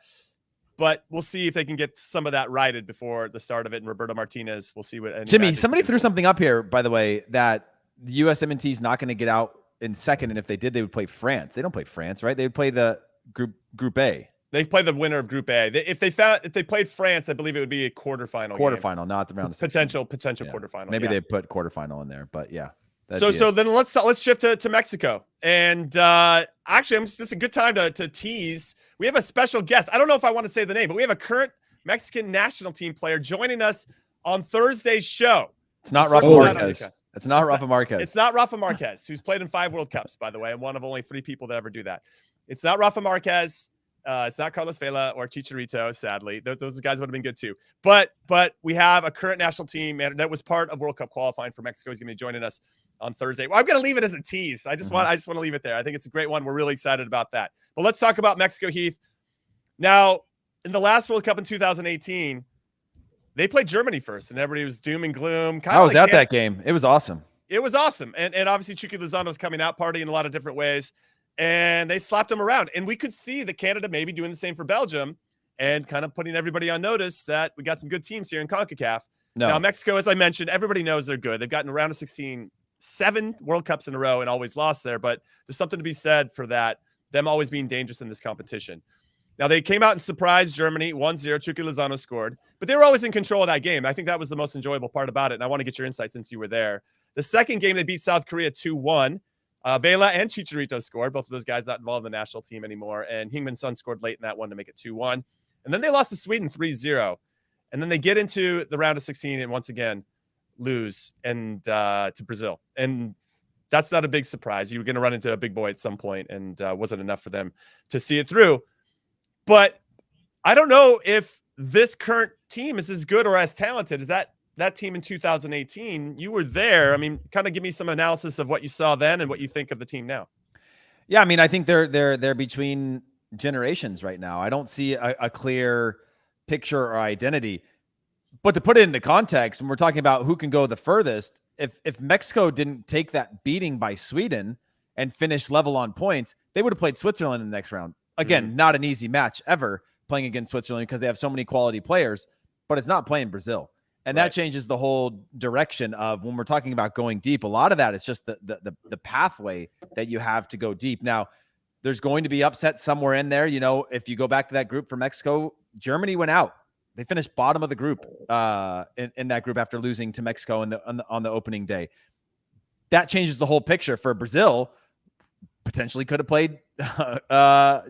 we'll see if they can get some of that righted before the start of it. And Roberto Martinez, we'll see what. Jimmy, somebody threw something up here, by the way, that the USMNT is not going to get out in second, and if they did, they would play France. They don't play France, right? They would play the Group A. They play the winner of Group A. If they played France, I believe it would be a quarterfinal. Quarterfinal, not the round of 16. Potential quarterfinal. Maybe they put quarterfinal in there, but yeah. So then let's shift to Mexico. And actually, this is a good time to tease. We have a special guest. I don't know if I want to say the name, but we have a current Mexican national team player joining us on Thursday's show. It's not Rafa Marquez. It's not Rafa Marquez. It's not Rafa Marquez, who's played in 5 World Cups, by the way, and one of only 3 people that ever do that. It's not Rafa Marquez. It's not Carlos Vela or Chicharito, sadly. Those guys would have been good too. But we have a current national team that was part of World Cup qualifying for Mexico. He's going to be joining us on Thursday. Well, I'm going to leave it as a tease. I just want to leave it there. I think it's a great one. We're really excited about that. But let's talk about Mexico, Heath. Now, in the last World Cup in 2018, they played Germany first, and everybody was doom and gloom. I was at that game. It was awesome. It was awesome. And obviously, Chucky Lozano's coming out party in a lot of different ways. And they slapped them around. And we could see that Canada maybe doing the same for Belgium and kind of putting everybody on notice that we got some good teams here in CONCACAF. No. Now, Mexico, as I mentioned, everybody knows they're good. They've gotten a round of 16, 7 World Cups in a row and always lost there. But there's something to be said for that, them always being dangerous in this competition. Now, they came out and surprised Germany 1-0. Chucky Lozano scored. But they were always in control of that game. I think that was the most enjoyable part about it. And I want to get your insight since you were there. The second game, they beat South Korea 2-1. Vela and Chicharito scored. Both of those guys not involved in the national team anymore. And Heung-min Son scored late in that one to make it 2-1. And then they lost to Sweden 3-0. And then they get into the round of 16 and once again lose to Brazil. And that's not a big surprise. You were going to run into a big boy at some point, and wasn't enough for them to see it through. But I don't know if this current team is as good or as talented as that team in 2018. You were there. I mean, kind of give me some analysis of what you saw then and what you think of the team now. Yeah, I mean, I think they're between generations right now. I don't see a clear picture or identity. But to put it into context, when we're talking about who can go the furthest, if Mexico didn't take that beating by Sweden and finish level on points, they would have played Switzerland in the next round. Again, not an easy match ever playing against Switzerland because they have so many quality players, but it's not playing Brazil. And that changes the whole direction of when we're talking about going deep. A lot of that is just the pathway that you have to go deep. Now, there's going to be upsets somewhere in there. You know, if you go back to that group for Mexico, Germany went out. They finished bottom of the group in that group after losing to Mexico on the opening day. That changes the whole picture for Brazil. Potentially could have played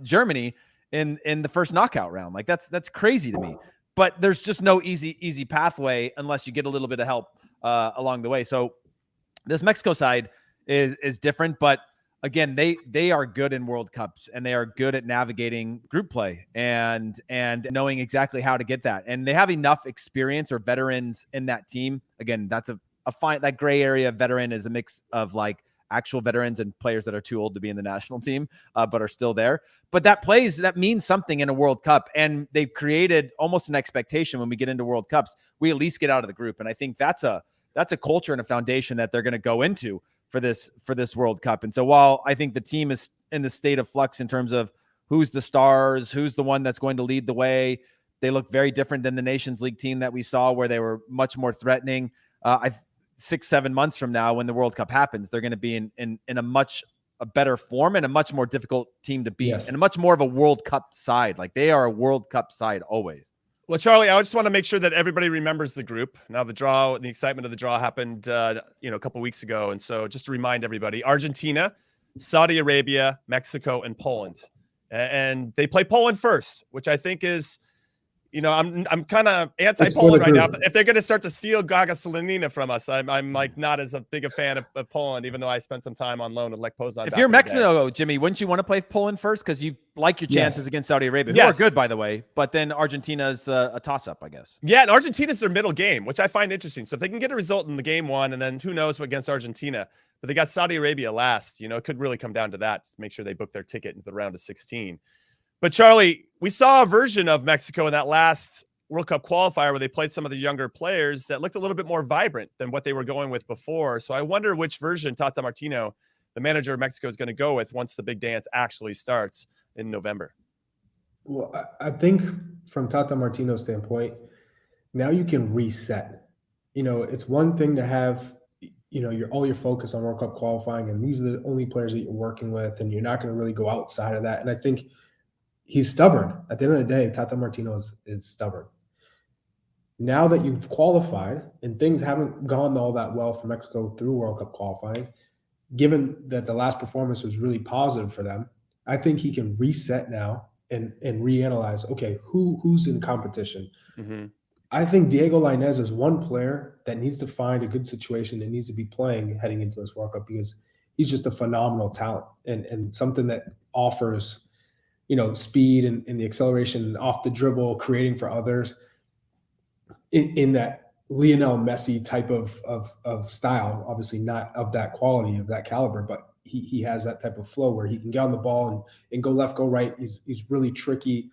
Germany in the first knockout round. Like that's crazy to me. But there's just no easy pathway unless you get a little bit of help along the way. So this Mexico side is different, but again, they are good in World Cups and they are good at navigating group play and knowing exactly how to get that. And they have enough experience or veterans in that team. Again, that's a fine, that gray area veteran is a mix of like actual veterans and players that are too old to be in the national team, but are still there. But that means something in a World Cup. And they've created almost an expectation when we get into World Cups, we at least get out of the group. And I think that's a culture and a foundation that they're going to go into for this World Cup. And so while I think the team is in the state of flux in terms of who's the stars, who's the one that's going to lead the way, they look very different than the Nations League team that we saw where they were much more threatening. 6-7 months from now, when the World Cup happens, they're going to be in a better form and a much more difficult team to beat, and a much more of a World Cup side. Like they are a World Cup side always. Well, Charlie, I just want to make sure that everybody remembers the group. Now, the excitement of the draw happened, a couple weeks ago. And so just to remind everybody, Argentina, Saudi Arabia, Mexico, and Poland. And they play Poland first, which I think is, I'm kind of anti-Poland right now. If they're going to start to steal Gaga Slonina from us, I'm like not as a big a fan of Poland, even though I spent some time on loan with Lech Poznan. If you're Mexico, Jimmy, wouldn't you want to play Poland first? Because you like your chances against Saudi Arabia, who are good, by the way. But then Argentina's a toss-up, I guess. Yeah, and Argentina's their middle game, which I find interesting. So if they can get a result in the game one, and then who knows what against Argentina. But they got Saudi Arabia last. It could really come down to that to make sure they book their ticket into the round of 16. But Charlie, we saw a version of Mexico in that last World Cup qualifier where they played some of the younger players that looked a little bit more vibrant than what they were going with before. So I wonder which version Tata Martino, the manager of Mexico, is going to go with once the big dance actually starts in November. Well, I think from Tata Martino's standpoint, now you can reset. It's one thing to have, all your focus on World Cup qualifying, and these are the only players that you're working with, and you're not going to really go outside of that. And I think he's stubborn. At the end of the day, Tata Martino is stubborn. Now that you've qualified and things haven't gone all that well for Mexico through World Cup qualifying, given that the last performance was really positive for them, I think he can reset now and reanalyze, okay, who's in competition? Mm-hmm. I think Diego Lainez is one player that needs to find a good situation and needs to be playing heading into this World Cup because he's just a phenomenal talent and something that offers, speed and the acceleration off the dribble, creating for others in that Lionel Messi type of style. Obviously not of that quality, of that caliber, but he has that type of flow where he can get on the ball and go left, go right. He's really tricky.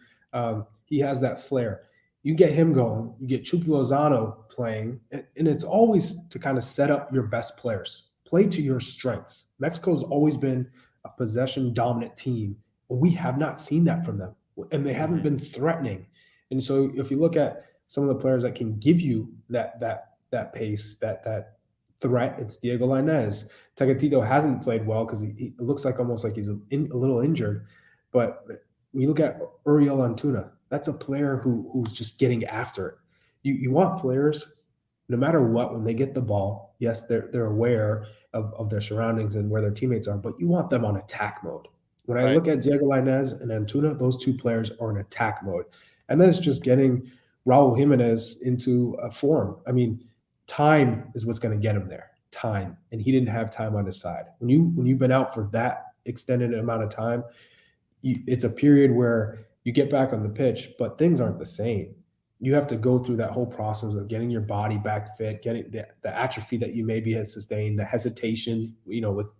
He has that flair. You get him going, you get Chucky Lozano playing, and it's always to kind of set up your best players. Play to your strengths. Mexico's always been a possession-dominant team, but we have not seen that from them, and they haven't been threatening. And so if you look at some of the players that can give you that pace, that threat, it's Diego Lainez. Tecatito hasn't played well because it looks like almost like he's a little injured. But when you look at Uriel Antuna, that's a player who's just getting after it. You want players, no matter what, when they get the ball, yes, they're aware of their surroundings and where their teammates are, but you want them on attack mode. When I look at Diego Lainez and Antuna, those two players are in attack mode. And then it's just getting Raul Jimenez into a form. I mean, time is what's going to get him there. Time. And he didn't have time on his side. When you've been out for that extended amount of time, it's a period where you get back on the pitch, but things aren't the same. You have to go through that whole process of getting your body back fit, getting the atrophy that you maybe had sustained, the hesitation, with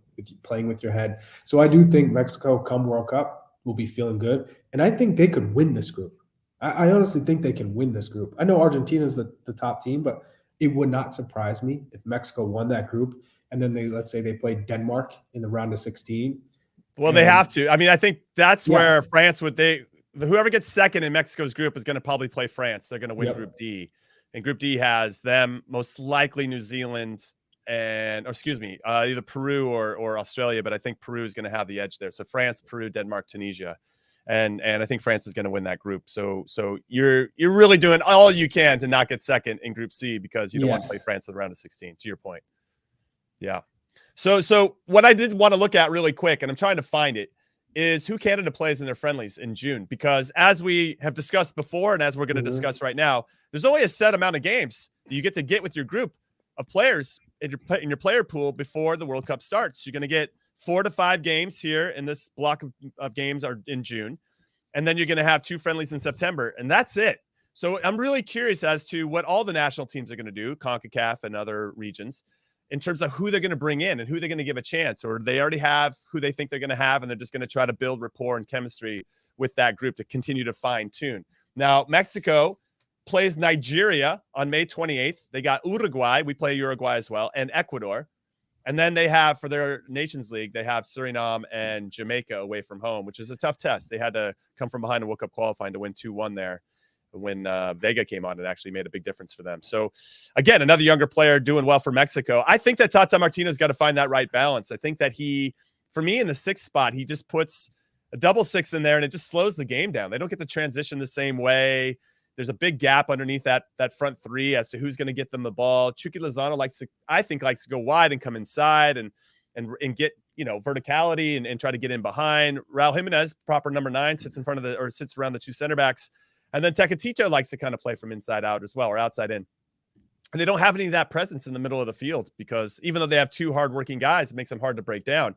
playing with your head. So I do think Mexico come World Cup will be feeling good. And I think they could win this group. I honestly think they can win this group. I know Argentina's the top team, but it would not surprise me if Mexico won that group. And then let's say they played Denmark in the round of 16. Well, they have to. I mean, I think that's where France whoever gets second in Mexico's group is going to probably play France. They're going to win Group D. And Group D has them, most likely New Zealand either Peru or Australia, but I think Peru is going to have the edge there. So France, Peru, Denmark, Tunisia. And I think France is going to win that group. So you're really doing all you can to not get second in Group C because you don't want to play France in the round of 16, to your point. Yeah. So what I did want to look at really quick, and I'm trying to find it, is who Canada plays in their friendlies in June. Because as we have discussed before, and as we're going to discuss right now, there's only a set amount of games that you get to get with your group of players in your player pool before the World Cup starts. You're going to get 4 to 5 games here in this block of games are in June. And then you're going to have 2 friendlies in September. And that's it. So I'm really curious as to what all the national teams are going to do, Concacaf and other regions, in terms of who they're going to bring in and who they're going to give a chance, or they already have who they think they're going to have, and they're just going to try to build rapport and chemistry with that group to continue to fine tune. Now, Mexico plays Nigeria on May 28th. They got Uruguay. We play Uruguay as well, and Ecuador. And then they have, for their Nations League, they have Suriname and Jamaica away from home, which is a tough test. They had to come from behind in World Cup qualifying to win 2-1 there. When Vega came on, it actually made a big difference for them. So, again, another younger player doing well for Mexico. I think that Tata Martino's got to find that right balance. I think that for me, in the 6th spot, he just puts a double 6 in there, and it just slows the game down. They don't get to transition the same way. There's a big gap underneath that front 3 as to who's going to get them the ball. Chucky Lozano likes to go wide and come inside and get verticality and try to get in behind. Raul Jimenez, proper number 9, sits around the 2 center backs. And then Tecatito likes to kind of play from inside out as well, or outside in. And they don't have any of that presence in the middle of the field because even though they have 2 hardworking guys, it makes them hard to break down.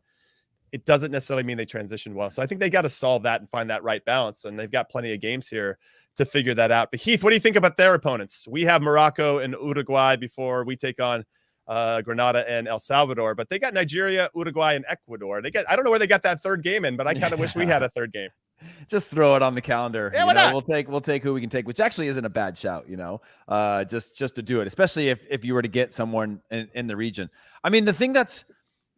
It doesn't necessarily mean they transition well. So I think they got to solve that and find that right balance. And they've got plenty of games here to figure that out. But Heath, what do you think about their opponents? We have Morocco and Uruguay before we take on Grenada and El Salvador, but they got Nigeria, Uruguay, and Ecuador. I don't know where they got that 3rd game in, but I kind of wish we had a 3rd game. Just throw it on the calendar. Yeah, why not? We'll take who we can take, which actually isn't a bad shout, just to do it, especially if you were to get someone in the region. I mean, the thing that's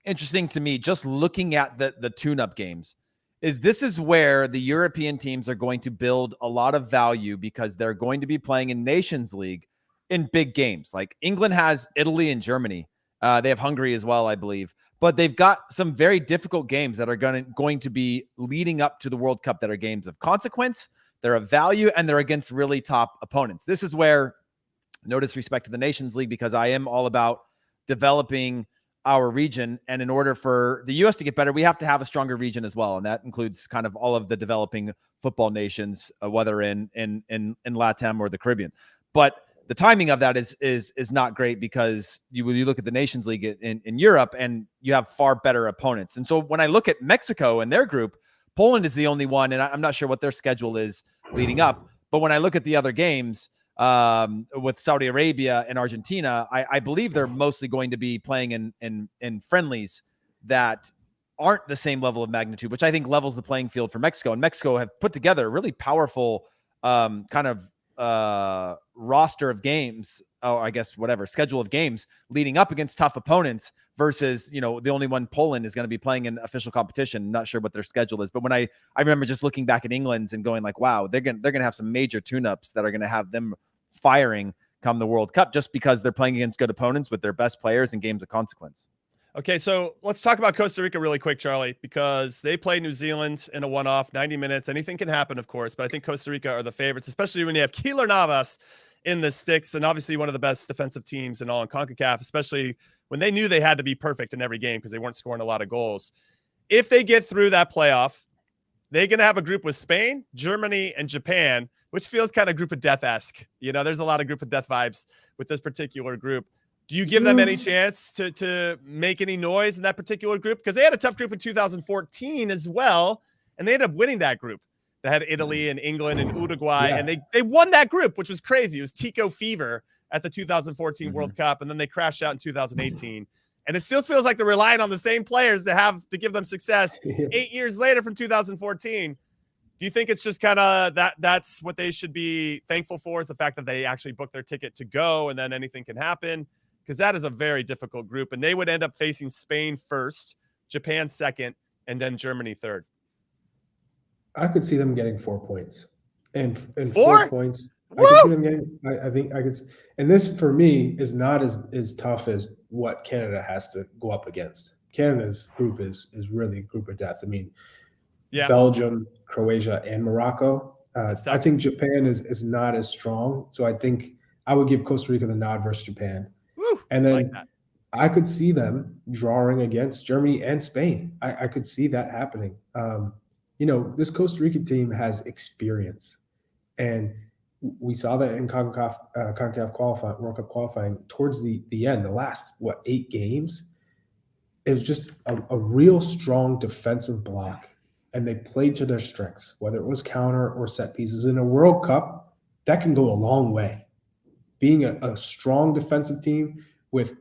interesting to me, just looking at the tune-up games, is this is where the European teams are going to build a lot of value because they're going to be playing in Nations League in big games. Like England has Italy and Germany. They have Hungary as well, I believe. but they've got some very difficult games that are going to be leading up to the World Cup that are games of consequence, they're of value, and they're against really top opponents. This is where, no disrespect to the Nations League, because I am all about developing our region. And in order for the U.S. to get better, we have to have a stronger region as well. And that includes kind of all of the developing football nations, whether in LATAM or the Caribbean. But the timing of that is not great, because you look at the Nations League in Europe and you have far better opponents. And so when I look at Mexico and their group, Poland is the only one, and I'm not sure what their schedule is leading up. But when I look at the other games, with Saudi Arabia and Argentina, I believe they're mostly going to be playing in friendlies that aren't the same level of magnitude, which I think levels the playing field for Mexico. And Mexico have put together a really powerful kind of roster of games, or I guess whatever schedule of games leading up against tough opponents, versus, the only one, Poland, is going to be playing in official competition. Not sure what their schedule is, but when I remember just looking back at England's and going like, wow, they're going to have some major tune-ups that are going to have them firing come the World Cup, just because they're playing against good opponents with their best players in games of consequence. Okay, so let's talk about Costa Rica really quick, Charlie, because they play New Zealand in a one-off, 90 minutes. Anything can happen, of course, but I think Costa Rica are the favorites, especially when you have Keylor Navas in the sticks, and obviously one of the best defensive teams in all in Concacaf, especially when they knew they had to be perfect in every game because they weren't scoring a lot of goals. If they get through that playoff, they're going to have a group with Spain, Germany, and Japan, which feels kind of group of death-esque. There's a lot of group of death vibes with this particular group. Do you give them any chance to make any noise in that particular group? Because they had a tough group in 2014 as well, and they ended up winning that group. They had Italy and England and Uruguay, and they won that group, which was crazy. It was Tico fever at the 2014 World Cup, and then they crashed out in 2018. And it still feels like they're relying on the same players to give them success 8 years later from 2014. Do you think it's just kind of that's what they should be thankful for, is the fact that they actually booked their ticket to go and then anything can happen? Because that is a very difficult group, and they would end up facing Spain first, Japan second, and then Germany third. I could see them getting 4 points. And 4 points. Woo! I could see them getting, I think I could, and this for me is not as tough as what Canada has to go up against. Canada's group is really a group of death. I mean, Belgium, Croatia, and Morocco. I think Japan is not as strong. So I think I would give Costa Rica the nod versus Japan. Woo! And then like that. I could see them drawing against Germany and Spain. I could see that happening. This Costa Rica team has experience. And we saw that in Concacaf qualifying, World Cup qualifying, towards the end, the last, 8 games, it was just a real strong defensive block. And they played to their strengths, whether it was counter or set pieces. In a World Cup, that can go a long way. Being a strong defensive team with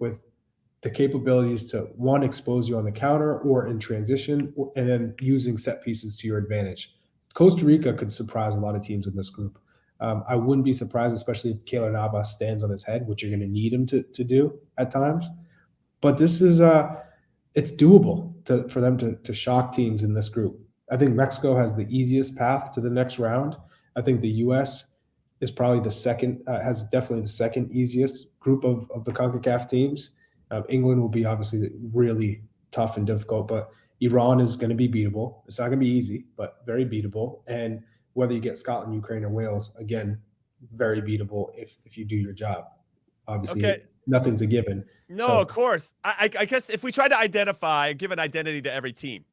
the capabilities to, one, expose you on the counter or in transition, and then using set pieces to your advantage. Costa Rica could surprise a lot of teams in this group. I wouldn't be surprised, especially if Keylor Navas stands on his head, which you're going to need him to do at times. But this is it's doable for them to shock teams in this group. I think Mexico has the easiest path to the next round. I think the U.S. is probably the second, has definitely the second easiest group of the CONCACAF teams. England will be obviously really tough and difficult, but Iran is going to be beatable. It's not going to be easy, but very beatable. And whether you get Scotland, Ukraine, or Wales, again, very beatable if you do your job. Obviously, nothing's a given. No, of course. I guess if we try to give an identity to every team,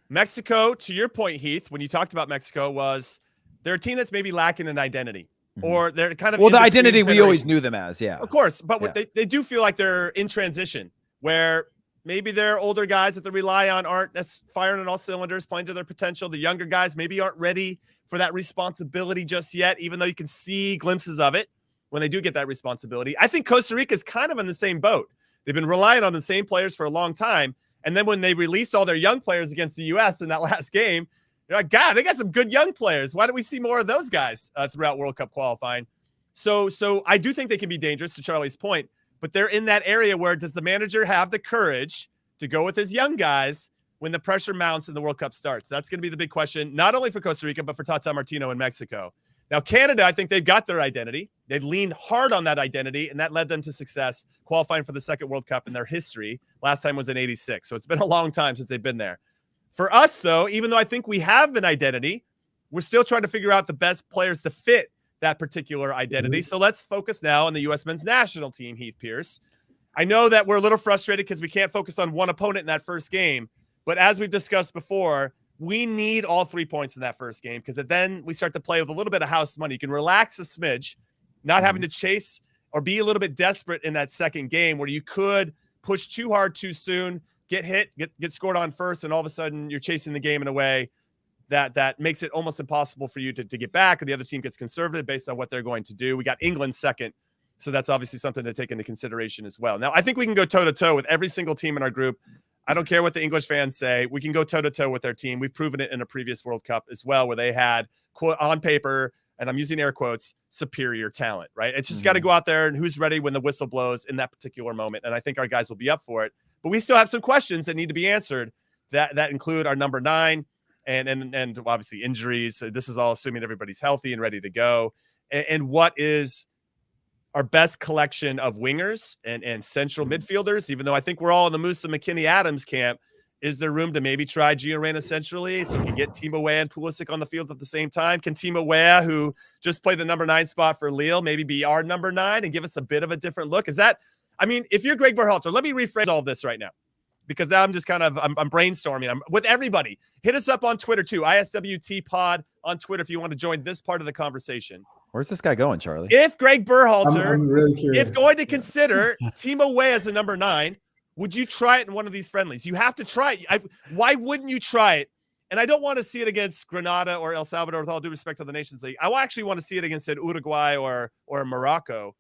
Mexico, to your point, Heath, when you talked about Mexico, was they're a team that's maybe lacking an identity. Or they're kind of the identity we always knew them as, of course, but they do feel like they're in transition, where maybe their older guys that they rely on aren't firing on all cylinders, playing to their potential. The younger guys maybe aren't ready for that responsibility just yet, even though you can see glimpses of it when they do get that responsibility. I think Costa Rica is kind of in the same boat. They've been relying on the same players for a long time, and then when they released all their young players against the U.S. in that last game, you're like, God, they got some good young players. Why don't we see more of those guys throughout World Cup qualifying? So I do think they can be dangerous, to Charlie's point, but they're in that area where does the manager have the courage to go with his young guys when the pressure mounts and the World Cup starts? That's going to be the big question, not only for Costa Rica, but for Tata Martino in Mexico. Now, Canada, I think they've got their identity. They've leaned hard on that identity, and that led them to success, qualifying for the second World Cup in their history. Last time was in '86, so it's been a long time since they've been there. For us, though, even though I think we have an identity, we're still trying to figure out the best players to fit that particular identity. So let's focus now on the U.S. men's national team, Heath, Pearce. I know that we're a little frustrated because we can't focus on one opponent in that first game, but as we've discussed before, we need all 3 points in that first game because then we start to play with a little bit of house money. You can relax a smidge, not having to chase or be a little bit desperate in that second game where you could push too hard too soon, get hit, get scored on first, and all of a sudden you're chasing the game in a way that makes it almost impossible for you to get back, or the other team gets conservative based on what they're going to do. We got England second, so that's obviously something to take into consideration as well. Now, I think we can go toe-to-toe with every single team in our group. I don't care what the English fans say. We can go toe-to-toe with their team. We've proven it in a previous World Cup as well, where they had, quote, on paper, and I'm using air quotes, superior talent, right? It's just got to go out there and who's ready when the whistle blows in that particular moment, and I think our guys will be up for it. But we still have some questions that need to be answered that include our number 9 and obviously injuries. This is all assuming everybody's healthy and ready to go. And what is our best collection of wingers and central midfielders, even though I think we're all in the Musah, McKinney, Adams camp. Is there room to maybe try Gio Reyna centrally so we can get Timo Weah and Pulisic on the field at the same time? Can Timo Weah, who just played the number 9 spot for Lille, maybe be our number 9 and give us a bit of a different look? Is that, I mean, if you're Greg Berhalter, let me rephrase all of this right now, because I'm just kind of, I'm brainstorming. I'm with everybody. Hit us up on Twitter too, ISWT Pod on Twitter if you want to join this part of the conversation. Where's this guy going, Charlie? If Greg Berhalter, I'm really curious. if going to consider Timo Weah as a number 9, would you try it in one of these friendlies? You have to try it. Why wouldn't you try it? And I don't want to see it against Grenada or El Salvador, with all due respect to the Nations League. I actually want to see it against Uruguay or Morocco.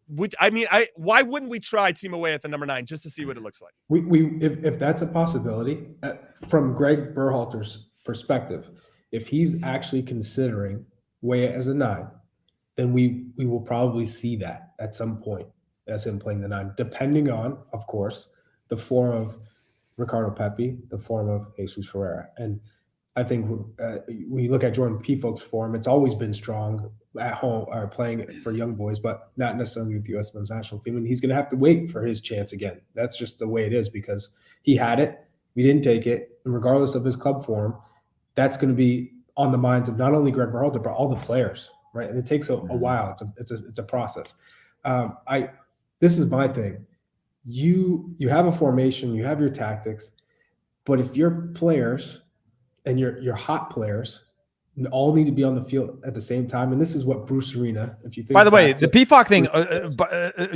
Why wouldn't we try Timo Weah at the number 9 just to see what it looks like? If that's a possibility, from Greg Berhalter's perspective, if he's actually considering Weah as a 9, then we will probably see that at some point as him playing the 9, depending on, of course, the form of Ricardo Pepi, the form of Jesus Ferreira. And I think when you look at Jordan Pefok's form, it's always been strong at home or playing for young boys, but not necessarily with the U.S. men's national team. And he's going to have to wait for his chance again. That's just the way it is because he had it. We didn't take it. And regardless of his club form, that's going to be on the minds of not only Greg Berhalter, but all the players, right? And it takes a while. It's a process. This is my thing. You have a formation, you have your tactics, but if your players and your hot players all need to be on the field at the same time, and this is what Bruce Arena, if you think. By the way, the Pefok thing,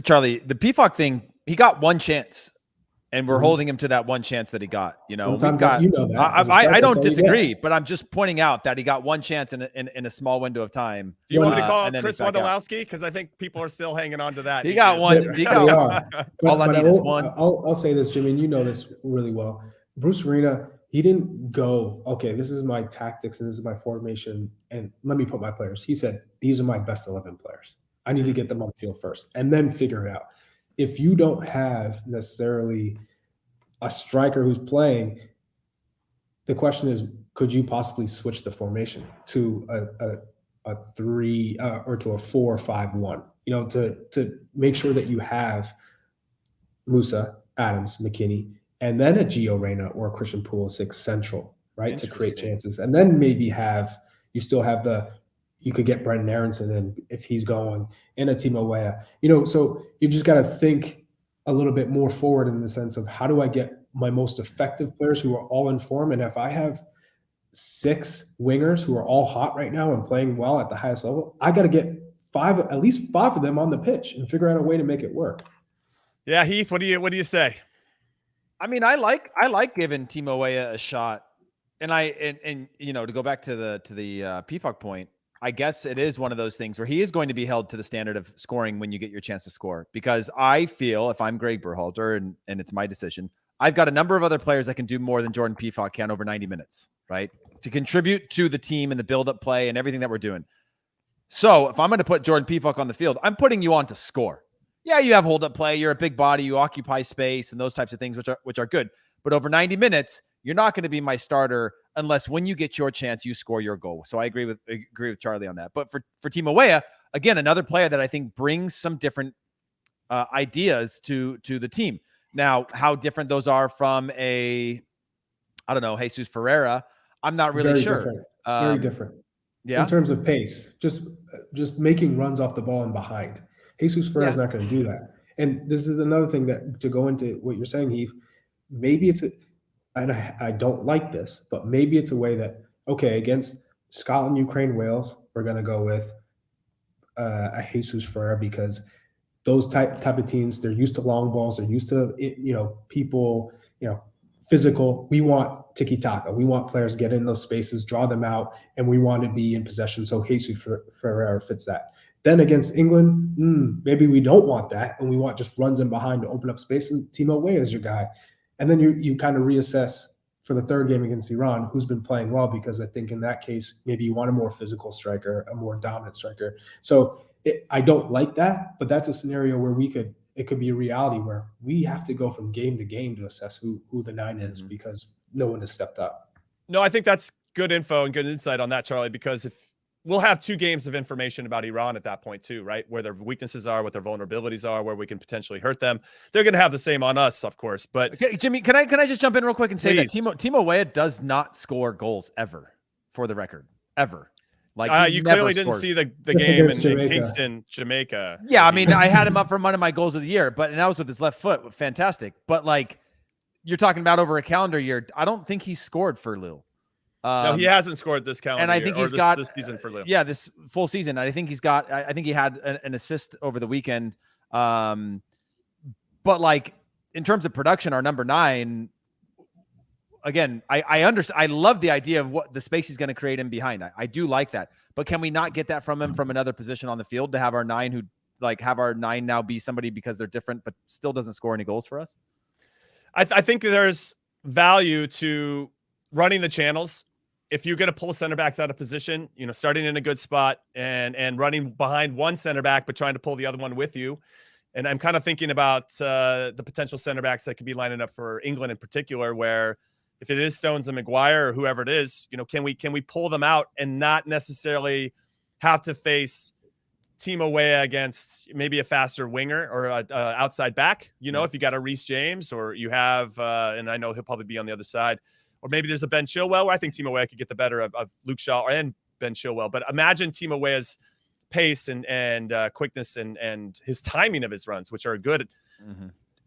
Charlie, the Pefok thing, he got one chance, and we're holding him to that one chance that he got. You know, I don't disagree, but I'm just pointing out that he got one chance in a small window of time. Do you want me to call Chris Wondolowski? Because I think people are still hanging on to that. He got one. All I need is one. I'll say this, Jimmy, and you know this really well. Bruce Arena, he didn't go, okay, this is my tactics and this is my formation, and let me put my players. He said, these are my best 11 players. I need to get them on the field first and then figure it out. If you don't have necessarily a striker who's playing, the question is, could you possibly switch the formation to a 3 or to a 4-5-1? You know, to make sure that you have Musah, Adams, McKinney, and then a Gio Reyna or a Christian Pulisic central, right, to create chances, and then maybe you could get Brendan Aronson in if he's going, and a Timo Weah. You know, so you just got to think a little bit more forward in the sense of how do I get my most effective players who are all in form? And if I have 6 wingers who are all hot right now and playing well at the highest level, I got to get at least 5 of them on the pitch and figure out a way to make it work. Yeah, Heath, what do you say? I mean, I like giving Timo Weah a shot, and you know, to go back to the Pefok point, I guess it is one of those things where he is going to be held to the standard of scoring when you get your chance to score. Because I feel, if I'm Greg Berhalter and it's my decision, I've got a number of other players that can do more than Jordan Pefok can over 90 minutes, right? To contribute to the team and the build-up play and everything that we're doing. So if I'm going to put Jordan Pefok on the field, I'm putting you on to score. Yeah, you have hold-up play. You're a big body. You occupy space and those types of things, which are good. But over 90 minutes, you're not going to be my starter unless when you get your chance, you score your goal. So I agree with Charlie on that. But for Timo Weah, again, another player that I think brings some different ideas to the team. Now, how different those are from Jesus Ferreira, I'm not really Very sure. different. Very different. Yeah. In terms of pace, just making runs off the ball and behind. Jesus Ferreira is not going to do that. And this is another thing that, to go into what you're saying, Heath, maybe and I don't like this, but maybe it's a way that, okay, against Scotland, Ukraine, Wales, we're going to go with Jesus Ferreira, because those type of teams, they're used to long balls. They're used to, people, physical. We want tiki-taka. We want players to get in those spaces, draw them out, and we want to be in possession. So Jesus Ferreira fits that. Then against England, maybe we don't want that, and we want just runs in behind to open up space, and Timo Weah is your guy. And then you kind of reassess for the third game against Iran, who's been playing well, because I think in that case, maybe you want a more physical striker, a more dominant striker. So I don't like that, but that's a scenario where it could be a reality where we have to go from game to game to assess who the 9 is, because no one has stepped up. No, I think that's good info and good insight on that, Charlie, because if we'll have 2 games of information about Iran at that point too, right? Where their weaknesses are, what their vulnerabilities are, where we can potentially hurt them. They're going to have the same on us, of course. But okay, Jimmy, can I just jump in real quick and say please. that Timo Weah does not score goals ever, for the record, ever. Like you clearly didn't see the game in Kingston, Jamaica. Yeah, I mean, I had him up for one of my goals of the year, and that was with his left foot. Fantastic. But like, you're talking about over a calendar year. I don't think he scored for Lille. No, he hasn't scored this calendar and I think he's got this season for Lille. Yeah, this full season. I think he's got. I think he had an assist over the weekend. But like, in terms of production, our number 9. Again, I understand. I love the idea of what the space he's going to create in behind. I do like that. But can we not get that from him from another position on the field, to have our 9 have our 9 now be somebody because they're different, but still doesn't score any goals for us? I think there's value to running the channels. If you're going to pull center backs out of position, starting in a good spot and running behind one center back, but trying to pull the other one with you. And I'm kind of thinking about the potential center backs that could be lining up for England in particular, where if it is Stones and Maguire or whoever it is, can we pull them out and not necessarily have to face Timo Weah against maybe a faster winger or a outside back? If you got a Reece James, or you have, and I know he'll probably be on the other side, or maybe there's a Ben Chilwell, where I think Timo Weah could get the better of Luke Shaw and Ben Chilwell. But imagine Timo Weah's pace and quickness and his timing of his runs, which are good.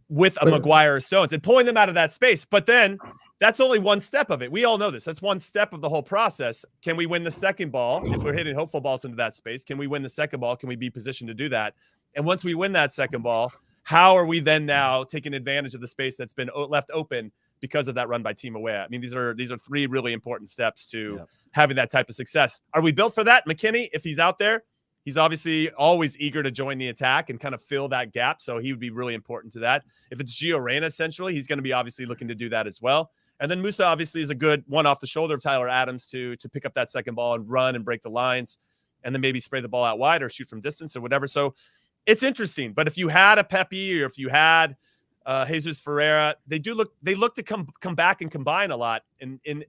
With a Maguire or Stones, and pulling them out of that space. But then that's only one step of it. We all know this. That's one step of the whole process. Can we win the second ball? If we're hitting hopeful balls into that space, can we win the second ball? Can we be positioned to do that? And once we win that second ball, how are we then now taking advantage of the space that's been left open because of that run by Timo Weah? I mean, these are 3 really important steps to having that type of success. Are we built for that? McKinney, if he's out there, he's obviously always eager to join the attack and kind of fill that gap. So he would be really important to that. If it's Gio Reyna, essentially, he's going to be obviously looking to do that as well. And then Musah obviously is a good one off the shoulder of Tyler Adams to pick up that second ball and run and break the lines, and then maybe spray the ball out wide or shoot from distance or whatever. So it's interesting. But if you had a Pepe, or if you had Jesus Ferreira, they look to come back and combine a lot. And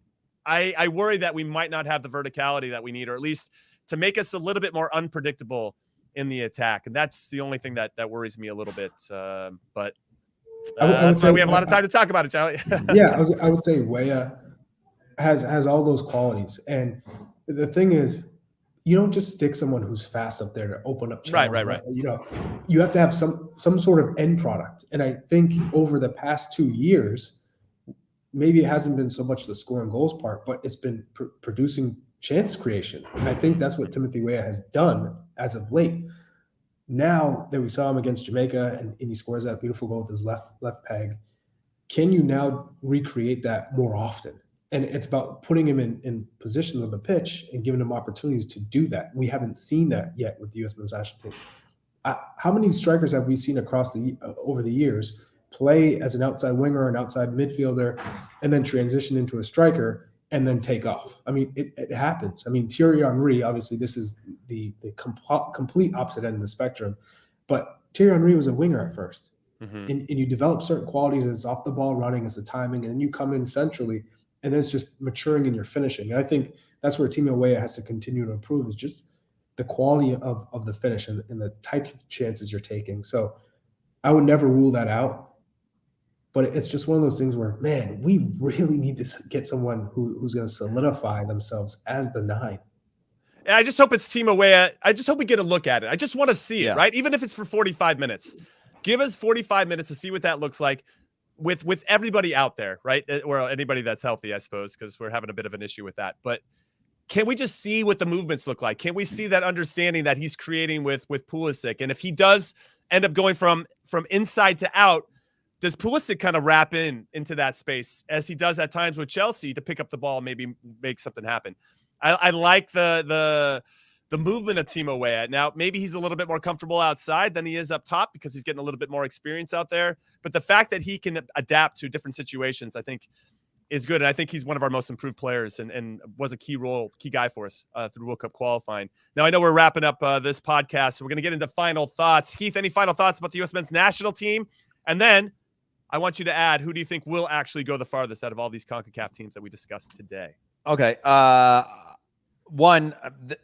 I worry that we might not have the verticality that we need, or at least to make us a little bit more unpredictable in the attack. And that's the only thing that worries me a little bit. But that's why we have a lot of time to talk about it, Charlie. Yeah, I would say Weah has all those qualities. And the thing is, you don't just stick someone who's fast up there to open up channels. Right. You have to have some sort of end product. And I think over the past 2 years, maybe it hasn't been so much the scoring goals part, but it's been producing chance creation. And I think that's what Timothy Weah has done as of late. Now that we saw him against Jamaica and he scores that beautiful goal with his left peg, can you now recreate that more often? And it's about putting him in positions on the pitch and giving him opportunities to do that. We haven't seen that yet with the U.S. men's national team. How many strikers have we seen across over the years play as an outside winger or an outside midfielder and then transition into a striker and then take off? I mean, it happens. I mean, Thierry Henry, obviously this is the complete opposite end of the spectrum, but Thierry Henry was a winger at first. and you develop certain qualities as off the ball running, as the timing, and then you come in centrally, and it's just maturing in your finishing. And I think that's where Team Away has to continue to improve, is just the quality of the finish and the types of chances you're taking. So I would never rule that out, but it's just one of those things where, man, we really need to get someone who's going to solidify themselves as the 9. And I just hope it's Team Away. I just hope we get a look at it. I just want to see it, right? Even if it's for 45 minutes. Give us 45 minutes to see what that looks like with everybody out there, right? Or anybody that's healthy, I suppose, because we're having a bit of an issue with that. But can we just see what the movements look like? Can we see that understanding that he's creating with Pulisic? And if he does end up going from inside to out, does Pulisic kind of wrap into that space as he does at times with Chelsea to pick up the ball, maybe make something happen? I like the movement of Timo Weah. Now, maybe he's a little bit more comfortable outside than he is up top because he's getting a little bit more experience out there. But the fact that he can adapt to different situations, I think, is good. And I think he's one of our most improved players and was a key guy for us through World Cup qualifying. Now, I know we're wrapping up this podcast, so we're going to get into final thoughts. Heath, any final thoughts about the U.S. men's national team? And then I want you to add, who do you think will actually go the farthest out of all these CONCACAF teams that we discussed today? Okay. One,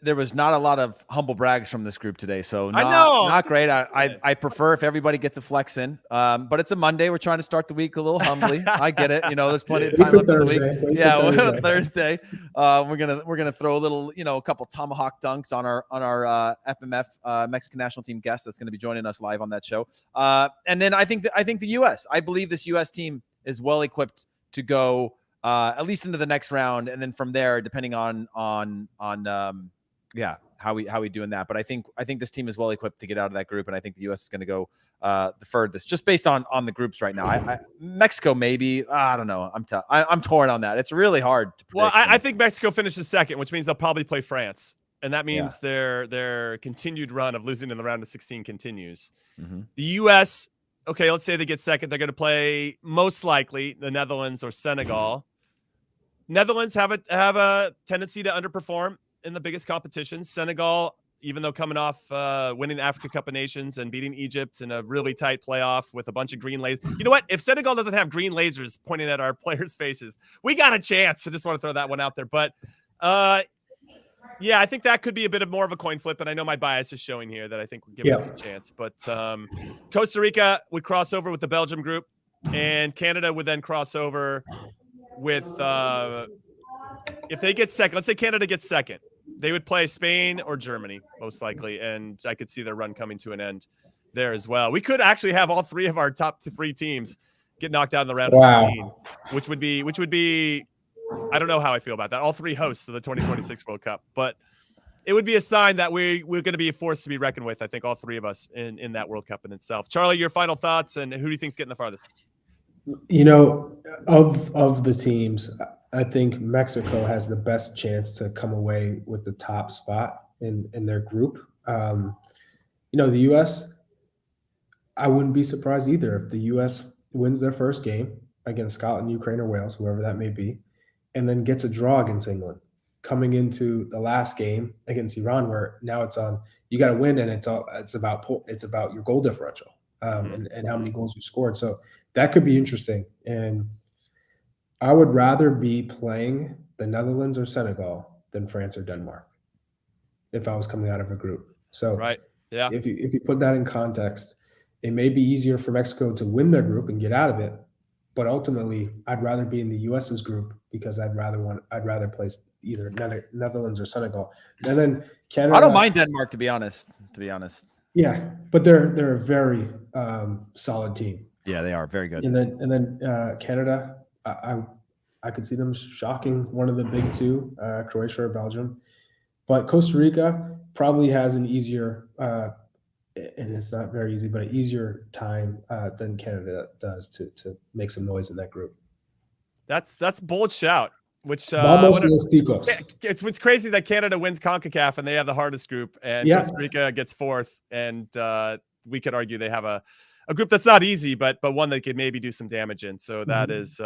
there was not a lot of humble brags from this group today, so not great. I prefer if everybody gets a flex in, but it's a Monday. We're trying to start the week a little humbly. I get it. There's plenty of time left in the week. Yeah, Thursday. We're gonna throw a little, a couple tomahawk dunks on our FMF Mexican national team guest that's going to be joining us live on that show. And then I think the U.S. I believe this U.S. team is well equipped to go at least into the next round, and then from there, depending on how we doing that. But I think this team is well equipped to get out of that group, and I think the U.S. is going to go the furthest, just based on the groups right now. Mexico maybe, I don't know. I'm torn on that. It's really hard to predict. Well, I think Mexico finishes second, which means they'll probably play France, and that means their continued run of losing in the round of 16 continues. The U.S. Okay, let's say they get second. They're going to play most likely the Netherlands or Senegal. Netherlands have a tendency to underperform in the biggest competitions. Senegal, even though coming off winning the Africa Cup of Nations and beating Egypt in a really tight playoff with a bunch of green lasers. You know what? If Senegal doesn't have green lasers pointing at our players' faces, we got a chance. I just want to throw that one out there. But, I think that could be a bit more of a coin flip. And I know my bias is showing here that I think we'll give us a chance. But Costa Rica would cross over with the Belgium group, and Canada would then cross over with if they get second. Let's say Canada gets second, they would play Spain or Germany most likely, and I could see their run coming to an end there as well. We could actually have all three of our top 3 teams get knocked out in the round of 16, which would be I don't know how I feel about that. All 3 hosts of the 2026 World Cup, but it would be a sign that we're going to be a force to be reckoned with. I think all 3 of us in that World Cup in itself. Charlie, your final thoughts, and who do you think's getting the farthest? Of the teams, I think Mexico has the best chance to come away with the top spot in their group. The U.S., I wouldn't be surprised either if the U.S. wins their first game against Scotland, Ukraine, or Wales, whoever that may be, and then gets a draw against England, coming into the last game against Iran, where now it's on, you got to win, and it's about your goal differential and how many goals you scored. So that could be interesting. And I would rather be playing the Netherlands or Senegal than France or Denmark if I was coming out of a group. So if you put that in context, it may be easier for Mexico to win their group and get out of it, but ultimately I'd rather be in the US's group because I'd rather place either Netherlands or Senegal. And then Canada, I don't mind Denmark, to be honest. Yeah, but they're a very solid team. Yeah, they are very good. And then Canada, I could see them shocking one of the big 2, Croatia or Belgium. But Costa Rica probably has an easier, and it's not very easy, but an easier time than Canada does to make some noise in that group. That's a bold shout. Which it's crazy that Canada wins CONCACAF and they have the hardest group, and Costa Rica gets 4th, and we could argue they have a group that's not easy, but one that could maybe do some damage in. So that is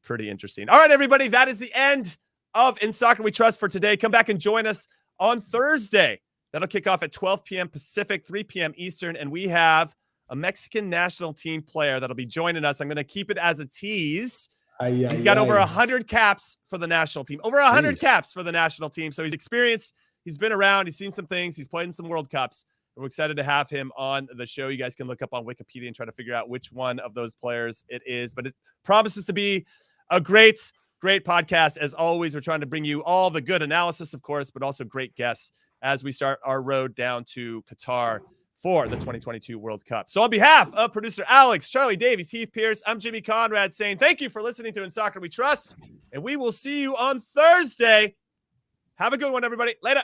pretty interesting. All right, everybody, that is the end of In Soccer We Trust for today. Come back and join us on Thursday. That'll kick off at 12 p.m. Pacific, 3 p.m. Eastern, and we have a Mexican national team player that'll be joining us. I'm going to keep it as a tease. He's got over 100 caps for the national team. Over 100 caps for the national team. So he's experienced. He's been around. He's seen some things. He's played in some World Cups. We're excited to have him on the show. You guys can look up on Wikipedia and try to figure out which one of those players it is. But it promises to be a great podcast. As always, we're trying to bring you all the good analysis, of course, but also great guests as we start our road down to Qatar for the 2022 World Cup. So on behalf of producer Alex, Charlie Davies, Heath, Pearce, I'm Jimmy Conrad saying thank you for listening to In Soccer We Trust, and we will see you on Thursday. Have a good one, everybody. Later.